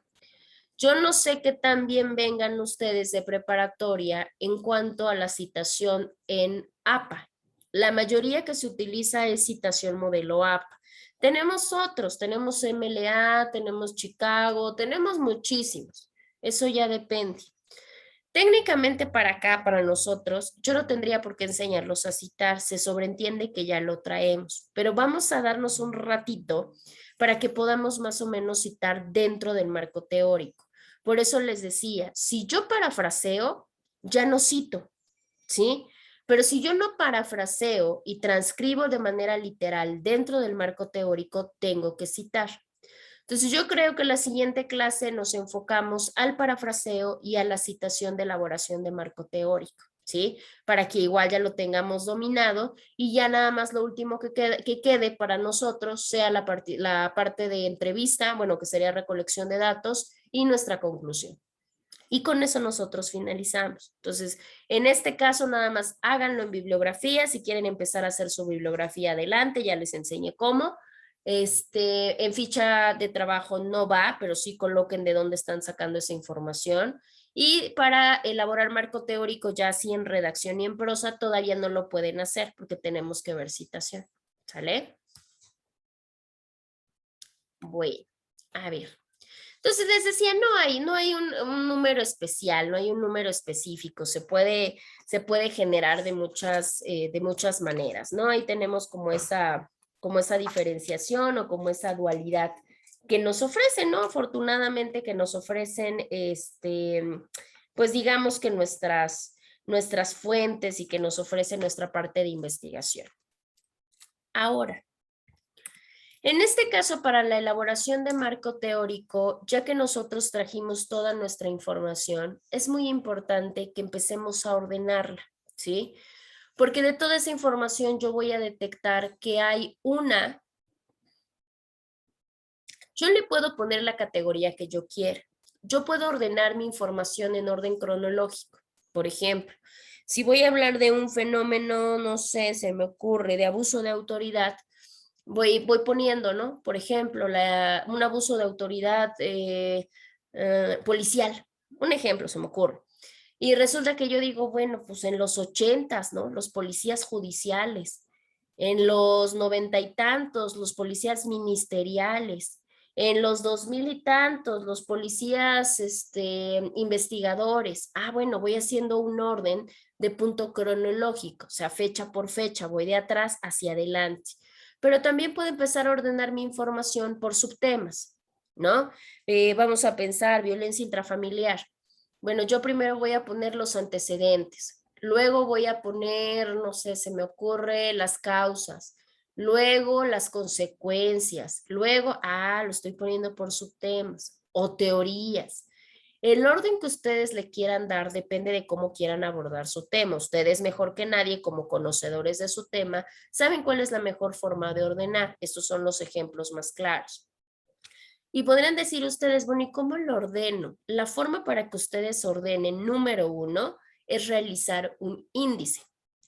Yo no sé qué tan bien vengan ustedes de preparatoria en cuanto a la citación en APA. La mayoría que se utiliza es citación modelo APA. Tenemos otros, tenemos MLA, tenemos Chicago, tenemos muchísimos. Eso ya depende. Técnicamente para acá, para nosotros, yo no tendría por qué enseñarlos a citar, se sobreentiende que ya lo traemos, pero vamos a darnos un ratito para que podamos más o menos citar dentro del marco teórico. Por eso les decía, si yo parafraseo, ya no cito, ¿sí? Pero si yo no parafraseo y transcribo de manera literal dentro del marco teórico, tengo que citar. Entonces yo creo que en la siguiente clase nos enfocamos al parafraseo y a la citación de elaboración de marco teórico, ¿sí? Para que igual ya lo tengamos dominado y ya nada más lo último que quede para nosotros sea la parte de entrevista, bueno, que sería recolección de datos y nuestra conclusión. Y con eso nosotros finalizamos. Entonces, en este caso nada más háganlo en bibliografía. Si quieren empezar a hacer su bibliografía adelante, ya les enseñé cómo. En ficha de trabajo no va, pero sí coloquen de dónde están sacando esa información. Y para elaborar marco teórico ya así en redacción y en prosa todavía no lo pueden hacer porque tenemos que ver citación. ¿Sale? Bueno, a ver. Entonces les decía, no hay un número especial, no hay un número específico, se puede generar de muchas maneras, ¿no? Ahí tenemos como esa diferenciación o como esa dualidad que nos ofrecen, ¿no? Afortunadamente que nos ofrecen, pues digamos que nuestras fuentes y que nos ofrecen nuestra parte de investigación. Ahora, en este caso, para la elaboración de marco teórico, ya que nosotros trajimos toda nuestra información, es muy importante que empecemos a ordenarla, ¿sí? Porque de toda esa información yo voy a detectar que hay yo le puedo poner la categoría que yo quiera. Yo puedo ordenar mi información en orden cronológico. Por ejemplo, si voy a hablar de un fenómeno, no sé, se me ocurre, de abuso de autoridad, voy poniendo, ¿no? Por ejemplo, un abuso de autoridad policial. Un ejemplo se me ocurre. Y resulta que yo digo, bueno, pues en los 80s, ¿no? Los policías judiciales. En los 90 y tantos, los policías ministeriales. En los 2000 y tantos, los policías investigadores. Ah, bueno, voy haciendo un orden de punto cronológico, o sea, fecha por fecha, voy de atrás hacia adelante. Pero también puedo empezar a ordenar mi información por subtemas, ¿no? Vamos a pensar violencia intrafamiliar. Bueno, yo primero voy a poner los antecedentes, luego voy a poner, no sé, se me ocurre las causas, luego las consecuencias, luego, lo estoy poniendo por subtemas o teorías. El orden que ustedes le quieran dar depende de cómo quieran abordar su tema. Ustedes mejor que nadie, como conocedores de su tema, saben cuál es la mejor forma de ordenar. Estos son los ejemplos más claros. Y podrían decir ustedes, bueno, ¿y cómo lo ordeno? La forma para que ustedes ordenen, número 1, es realizar un índice,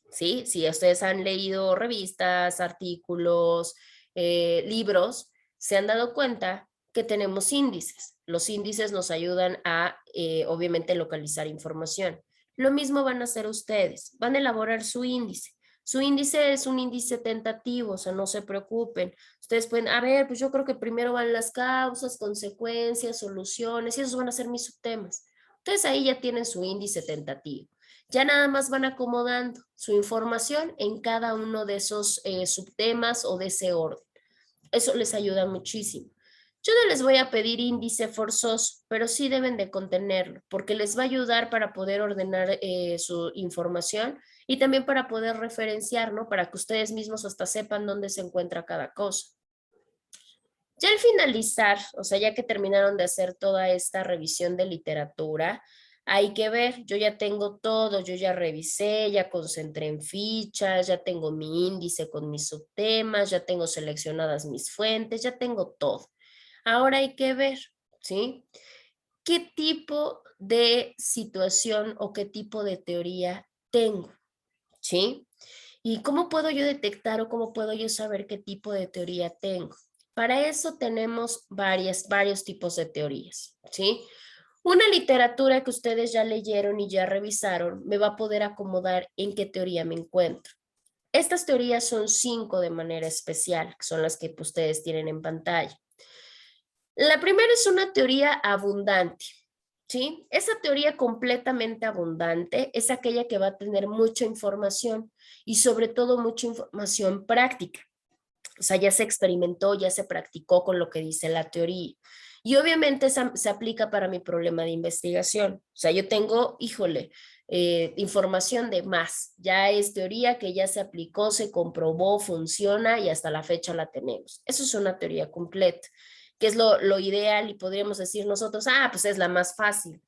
¿sí? Si ustedes han leído revistas, artículos, libros, se han dado cuenta que tenemos índices. Los índices nos ayudan a, obviamente, localizar información. Lo mismo van a hacer ustedes, van a elaborar su índice. Su índice es un índice tentativo, o sea, no se preocupen. Ustedes pueden, a ver, pues yo creo que primero van las causas, consecuencias, soluciones, y esos van a ser mis subtemas. Entonces ahí ya tienen su índice tentativo. Ya nada más van acomodando su información en cada uno de esos subtemas o de ese orden. Eso les ayuda muchísimo. Yo no les voy a pedir índice forzoso, pero sí deben de contenerlo, porque les va a ayudar para poder ordenar su información y también para poder referenciar, ¿no? Para que ustedes mismos hasta sepan dónde se encuentra cada cosa. Ya al finalizar, o sea, ya que terminaron de hacer toda esta revisión de literatura, hay que ver, yo ya tengo todo, yo ya revisé, ya concentré en fichas, ya tengo mi índice con mis subtemas, ya tengo seleccionadas mis fuentes, ya tengo todo. Ahora hay que ver, ¿sí? ¿Qué tipo de situación o qué tipo de teoría tengo? ¿Sí? ¿Y cómo puedo yo detectar o cómo puedo yo saber qué tipo de teoría tengo? Para eso tenemos varios tipos de teorías, ¿sí? Una literatura que ustedes ya leyeron y ya revisaron me va a poder acomodar en qué teoría me encuentro. Estas teorías son 5 de manera especial, que son las que ustedes tienen en pantalla. La primera es una teoría abundante, ¿sí? Esa teoría completamente abundante es aquella que va a tener mucha información y sobre todo mucha información práctica. O sea, ya se experimentó, ya se practicó con lo que dice la teoría. Y obviamente se aplica para mi problema de investigación. O sea, yo tengo, información de más. Ya es teoría que ya se aplicó, se comprobó, funciona y hasta la fecha la tenemos. Eso es una teoría completa, que es lo ideal y podríamos decir nosotros, pues es la más fácil.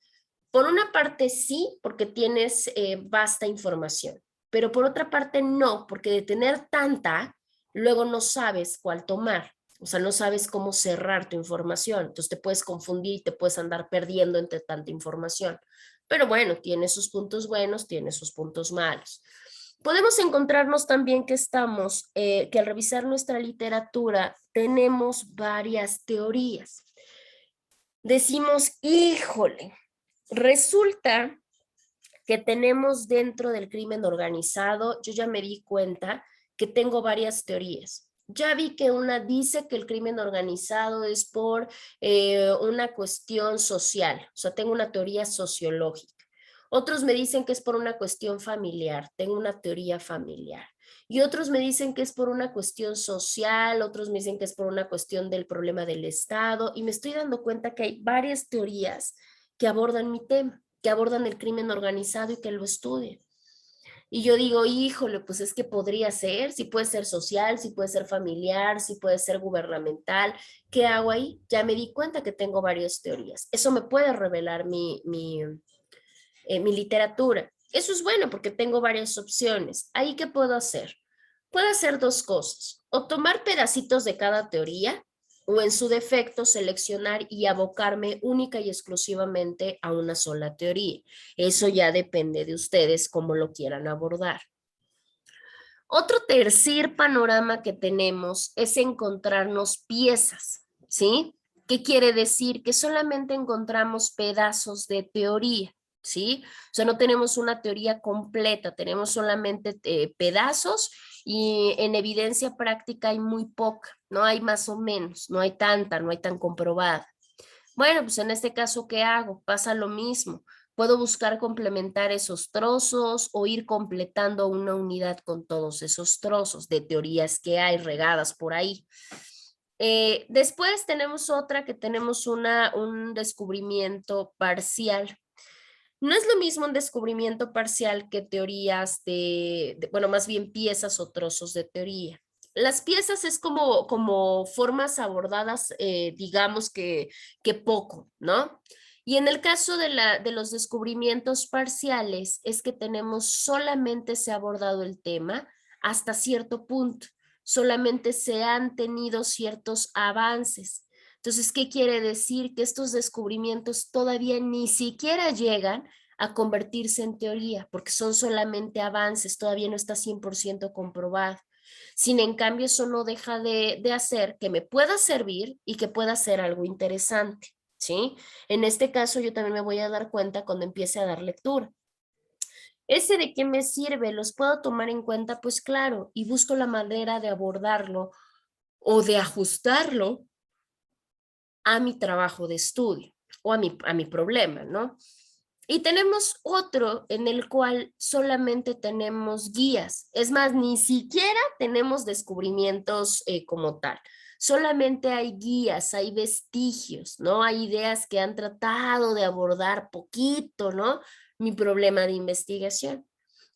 Por una parte sí, porque tienes vasta información, pero por otra parte no, porque de tener tanta, luego no sabes cuál tomar, o sea, no sabes cómo cerrar tu información, entonces te puedes confundir y te puedes andar perdiendo entre tanta información. Pero bueno, tiene sus puntos buenos, tiene sus puntos malos. Podemos encontrarnos también que que al revisar nuestra literatura tenemos varias teorías. Decimos, híjole, resulta que tenemos dentro del crimen organizado, yo ya me di cuenta que tengo varias teorías. Ya vi que una dice que el crimen organizado es por una cuestión social, o sea, tengo una teoría sociológica. Otros me dicen que es por una cuestión familiar, tengo una teoría familiar. Y otros me dicen que es por una cuestión social, otros me dicen que es por una cuestión del problema del Estado, y me estoy dando cuenta que hay varias teorías que abordan mi tema, que abordan el crimen organizado y que lo estudian. Y yo digo, híjole, pues es que podría ser, si puede ser social, si puede ser familiar, si puede ser gubernamental. ¿Qué hago ahí? Ya me di cuenta que tengo varias teorías. Eso me puede revelar mi literatura. Eso es bueno porque tengo varias opciones. ¿Ahí qué puedo hacer? Puedo hacer dos cosas. O tomar pedacitos de cada teoría o en su defecto seleccionar y abocarme única y exclusivamente a una sola teoría. Eso ya depende de ustedes cómo lo quieran abordar. Otro tercer panorama que tenemos es encontrarnos piezas, ¿sí? ¿Qué quiere decir? Que solamente encontramos pedazos de teoría, ¿sí? O sea, no tenemos una teoría completa, tenemos solamente pedazos y en evidencia práctica hay muy poca, no hay más o menos, no hay tanta, no hay tan comprobada. Bueno, pues en este caso, ¿qué hago? Pasa lo mismo. Puedo buscar complementar esos trozos o ir completando una unidad con todos esos trozos de teorías que hay regadas por ahí. Después tenemos otra que tenemos un descubrimiento parcial. No es lo mismo un descubrimiento parcial que teorías bueno, más bien piezas o trozos de teoría. Las piezas es como formas abordadas, digamos que poco, ¿no? Y en el caso de los descubrimientos parciales es que solamente se ha abordado el tema hasta cierto punto, solamente se han tenido ciertos avances. Entonces, ¿qué quiere decir? Que estos descubrimientos todavía ni siquiera llegan a convertirse en teoría, porque son solamente avances, todavía no está 100% comprobado. Sin en cambio, eso no deja de hacer que me pueda servir y que pueda ser algo interesante, ¿sí? En este caso, yo también me voy a dar cuenta cuando empiece a dar lectura. ¿Ese de qué me sirve? ¿Los puedo tomar en cuenta? Pues claro, y busco la manera de abordarlo o de ajustarlo a mi trabajo de estudio o a mi problema, ¿no? Y tenemos otro en el cual solamente tenemos guías. Es más, ni siquiera tenemos descubrimientos como tal. Solamente hay guías, hay vestigios, ¿no? Hay ideas que han tratado de abordar poquito, ¿no? Mi problema de investigación.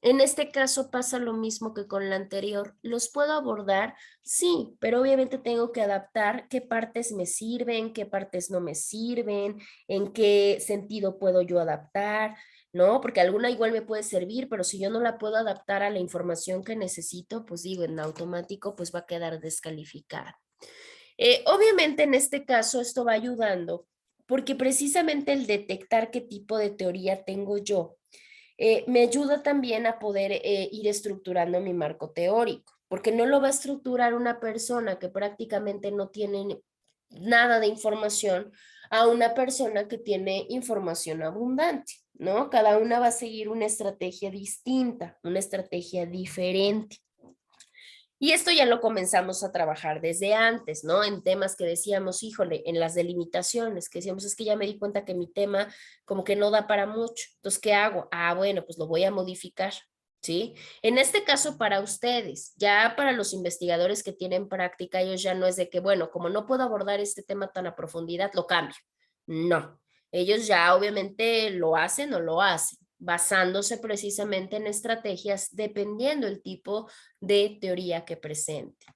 En este caso pasa lo mismo que con la anterior. ¿Los puedo abordar? Sí, pero obviamente tengo que adaptar qué partes me sirven, qué partes no me sirven, en qué sentido puedo yo adaptar, ¿no? Porque alguna igual me puede servir, pero si yo no la puedo adaptar a la información que necesito, pues digo, en automático, pues va a quedar descalificada. Obviamente en este caso esto va ayudando porque precisamente el detectar qué tipo de teoría tengo yo me ayuda también a poder ir estructurando mi marco teórico, porque no lo va a estructurar una persona que prácticamente no tiene nada de información a una persona que tiene información abundante, ¿no? Cada una va a seguir una estrategia distinta, una estrategia diferente. Y esto ya lo comenzamos a trabajar desde antes, ¿no? En temas que decíamos, híjole, en las delimitaciones, que decíamos, es que ya me di cuenta que mi tema como que no da para mucho. Entonces, ¿qué hago? Ah, bueno, pues lo voy a modificar, ¿sí? En este caso, para ustedes, ya para los investigadores que tienen práctica, ellos ya no es de que, bueno, como no puedo abordar este tema tan a profundidad, lo cambio. No, ellos ya obviamente lo hacen o lo hacen basándose precisamente en estrategias dependiendo el tipo de teoría que presenten.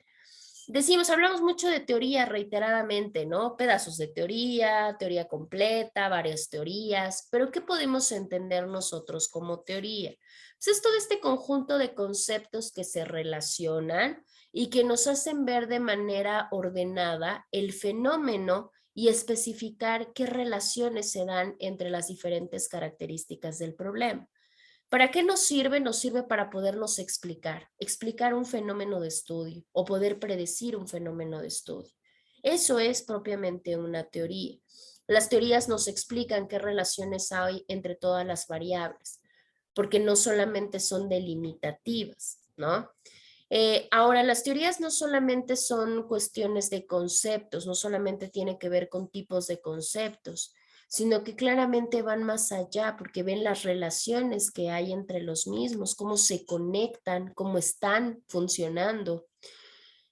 Decimos, hablamos mucho de teoría reiteradamente, ¿no? Pedazos de teoría, teoría completa, varias teorías, pero ¿qué podemos entender nosotros como teoría? Pues es todo este conjunto de conceptos que se relacionan y que nos hacen ver de manera ordenada el fenómeno y especificar qué relaciones se dan entre las diferentes características del problema. ¿Para qué nos sirve? Nos sirve para podernos explicar un fenómeno de estudio o poder predecir un fenómeno de estudio. Eso es propiamente una teoría. Las teorías nos explican qué relaciones hay entre todas las variables, porque no solamente son delimitativas, ¿no? Ahora, las teorías no solamente son cuestiones de conceptos, no solamente tiene que ver con tipos de conceptos, sino que claramente van más allá porque ven las relaciones que hay entre los mismos, cómo se conectan, cómo están funcionando.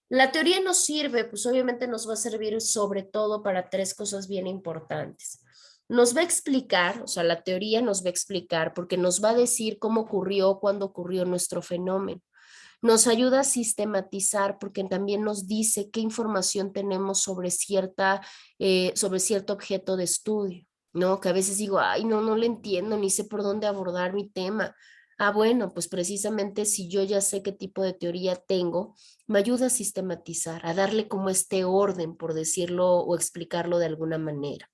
La teoría nos sirve, pues obviamente nos va a servir sobre todo para tres cosas bien importantes. Nos va a explicar, o sea, la teoría nos va a explicar porque nos va a decir cómo ocurrió, cuándo ocurrió nuestro fenómeno. Nos ayuda a sistematizar porque también nos dice qué información tenemos sobre cierto objeto de estudio, ¿no? Que a veces digo, ay, no le entiendo, ni sé por dónde abordar mi tema. Ah, bueno, pues precisamente si yo ya sé qué tipo de teoría tengo, me ayuda a sistematizar, a darle como este orden, por decirlo o explicarlo de alguna manera.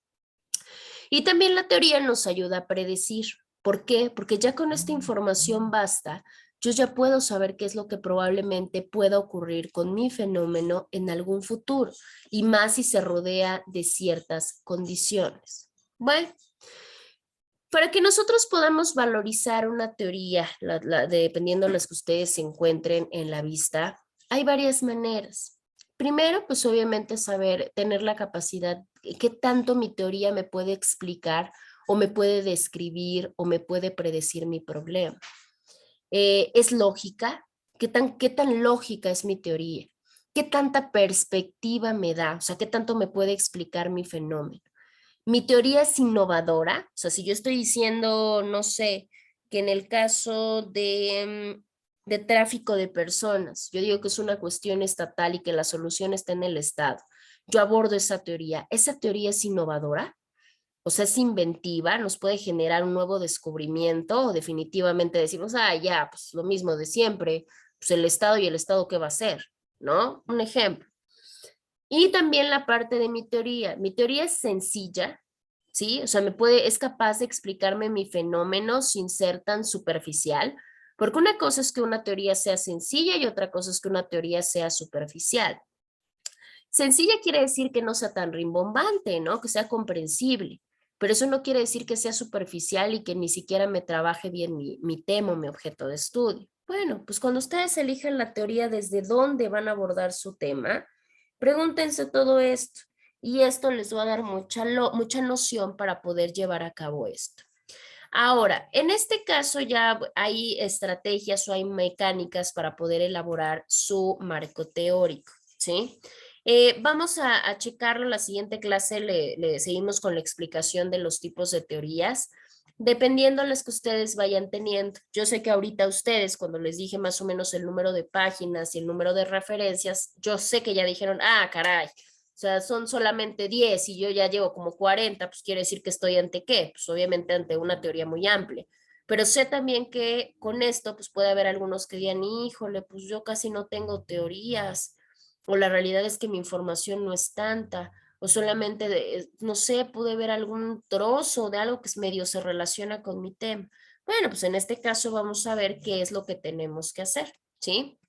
Y también la teoría nos ayuda a predecir. ¿Por qué? Porque ya con esta información basta, yo ya puedo saber qué es lo que probablemente pueda ocurrir con mi fenómeno en algún futuro, y más si se rodea de ciertas condiciones. Bueno, para que nosotros podamos valorizar una teoría, dependiendo de las que ustedes se encuentren en la vista, hay varias maneras. Primero, pues obviamente saber, tener la capacidad, qué tanto mi teoría me puede explicar o me puede describir o me puede predecir mi problema. ¿Es lógica? ¿Qué tan lógica es mi teoría? ¿Qué tanta perspectiva me da? O sea, ¿qué tanto me puede explicar mi fenómeno? Mi teoría es innovadora, o sea, si yo estoy diciendo, no sé, que en el caso de tráfico de personas, yo digo que es una cuestión estatal y que la solución está en el Estado, yo abordo esa teoría es innovadora, o sea, es inventiva, nos puede generar un nuevo descubrimiento, o definitivamente decimos, ah, ya, pues lo mismo de siempre, pues el Estado y el Estado, ¿qué va a hacer? ¿No? Un ejemplo. Y también la parte de mi teoría es sencilla, ¿sí? O sea, es capaz de explicarme mi fenómeno sin ser tan superficial, porque una cosa es que una teoría sea sencilla y otra cosa es que una teoría sea superficial. Sencilla quiere decir que no sea tan rimbombante, ¿no? Que sea comprensible, pero eso no quiere decir que sea superficial y que ni siquiera me trabaje bien mi tema o mi objeto de estudio. Bueno, pues cuando ustedes elijan la teoría desde dónde van a abordar su tema, pregúntense todo esto y esto les va a dar mucha noción para poder llevar a cabo esto. Ahora, en este caso ya hay estrategias o hay mecánicas para poder elaborar su marco teórico, ¿sí? Vamos a checarlo. La siguiente clase le seguimos con la explicación de los tipos de teorías, dependiendo de las que ustedes vayan teniendo. Yo sé que ahorita ustedes, cuando les dije más o menos el número de páginas y el número de referencias, yo sé que ya dijeron, ah, caray, o sea, son solamente 10 y yo ya llevo como 40, pues quiere decir que estoy ante qué, pues obviamente ante una teoría muy amplia. Pero sé también que con esto, pues puede haber algunos que digan, híjole, pues yo casi no tengo teorías, o la realidad es que mi información no es tanta, o solamente, no sé, pude ver algún trozo de algo que medio se relaciona con mi tema. Bueno, pues en este caso vamos a ver qué es lo que tenemos que hacer, ¿sí?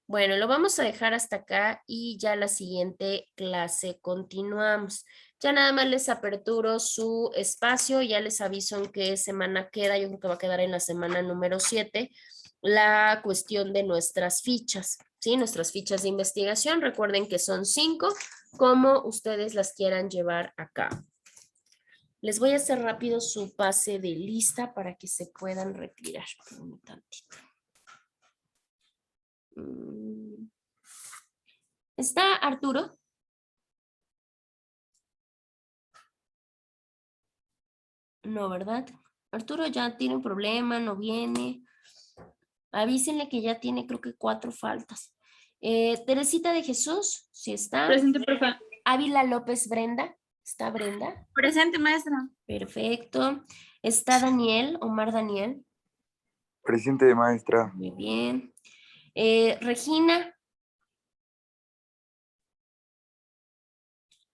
Bueno, lo vamos a dejar hasta acá y ya la siguiente clase continuamos. Ya nada más les aperturo su espacio, ya les aviso en qué semana queda, yo creo que va a quedar en la semana número 7, la cuestión de nuestras fichas, ¿sí? Nuestras fichas de investigación, recuerden que son 5, como ustedes las quieran llevar acá. Les voy a hacer rápido su pase de lista para que se puedan retirar. Un tantito. ¿Está Arturo? No, ¿verdad? Arturo ya tiene un problema, no viene. Avísenle que ya tiene, creo que 4 faltas. Teresita de Jesús, sí está. Presente, profe. Ávila López Brenda, ¿está Brenda? Presente, maestra. Perfecto. ¿Está Daniel, Omar Daniel? Presente, maestra. Muy bien. Regina.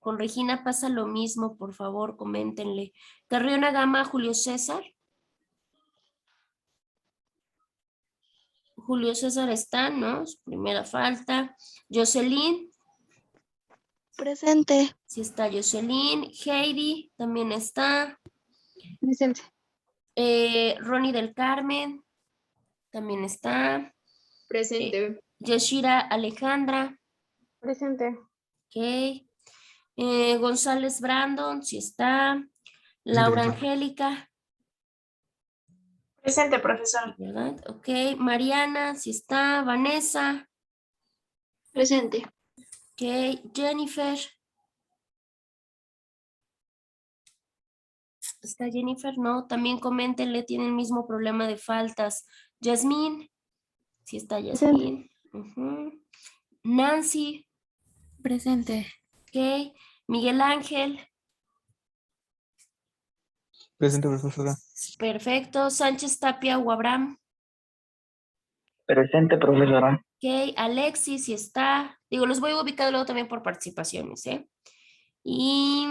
Con Regina pasa lo mismo, por favor, coméntenle. Carriona Gama, Julio César. Julio César está, ¿no? Su primera falta. Jocelyn. Presente. Sí está Jocelyn. Heidi también está. Presente. Ronnie del Carmen también está. Presente. Yashira Alejandra. Presente. Ok. González Brandon, si está. Laura profesor. Angélica, Presente, profesor. ¿verdad? Ok. Mariana, si está. Vanessa. Presente. Ok. Jennifer. ¿Está Jennifer? No. También coméntenle, tiene el mismo problema de faltas. Yasmín. Si está Yasmín. Ujú. Nancy. Presente. Ok. Miguel Ángel. Presente, profesora. Perfecto. Sánchez Tapia Guabram. Presente, profesora. Ok. Alexis, si está. Digo, los voy a ubicar luego también por participaciones, ¿eh? Y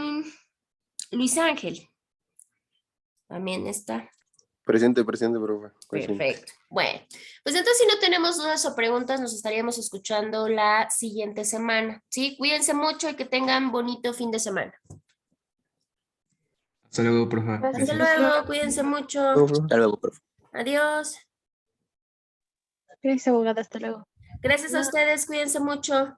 Luis Ángel. También está. Presente, presente, profe. Presente. Perfecto. Bueno, pues entonces si no tenemos dudas o preguntas, nos estaríamos escuchando la siguiente semana. ¿Sí? Cuídense mucho y que tengan bonito fin de semana. Hasta luego, profe. Hasta Gracias. luego, cuídense mucho. Hasta luego, profe. Adiós. Gracias, abogada. Hasta luego. Gracias a ustedes, cuídense mucho.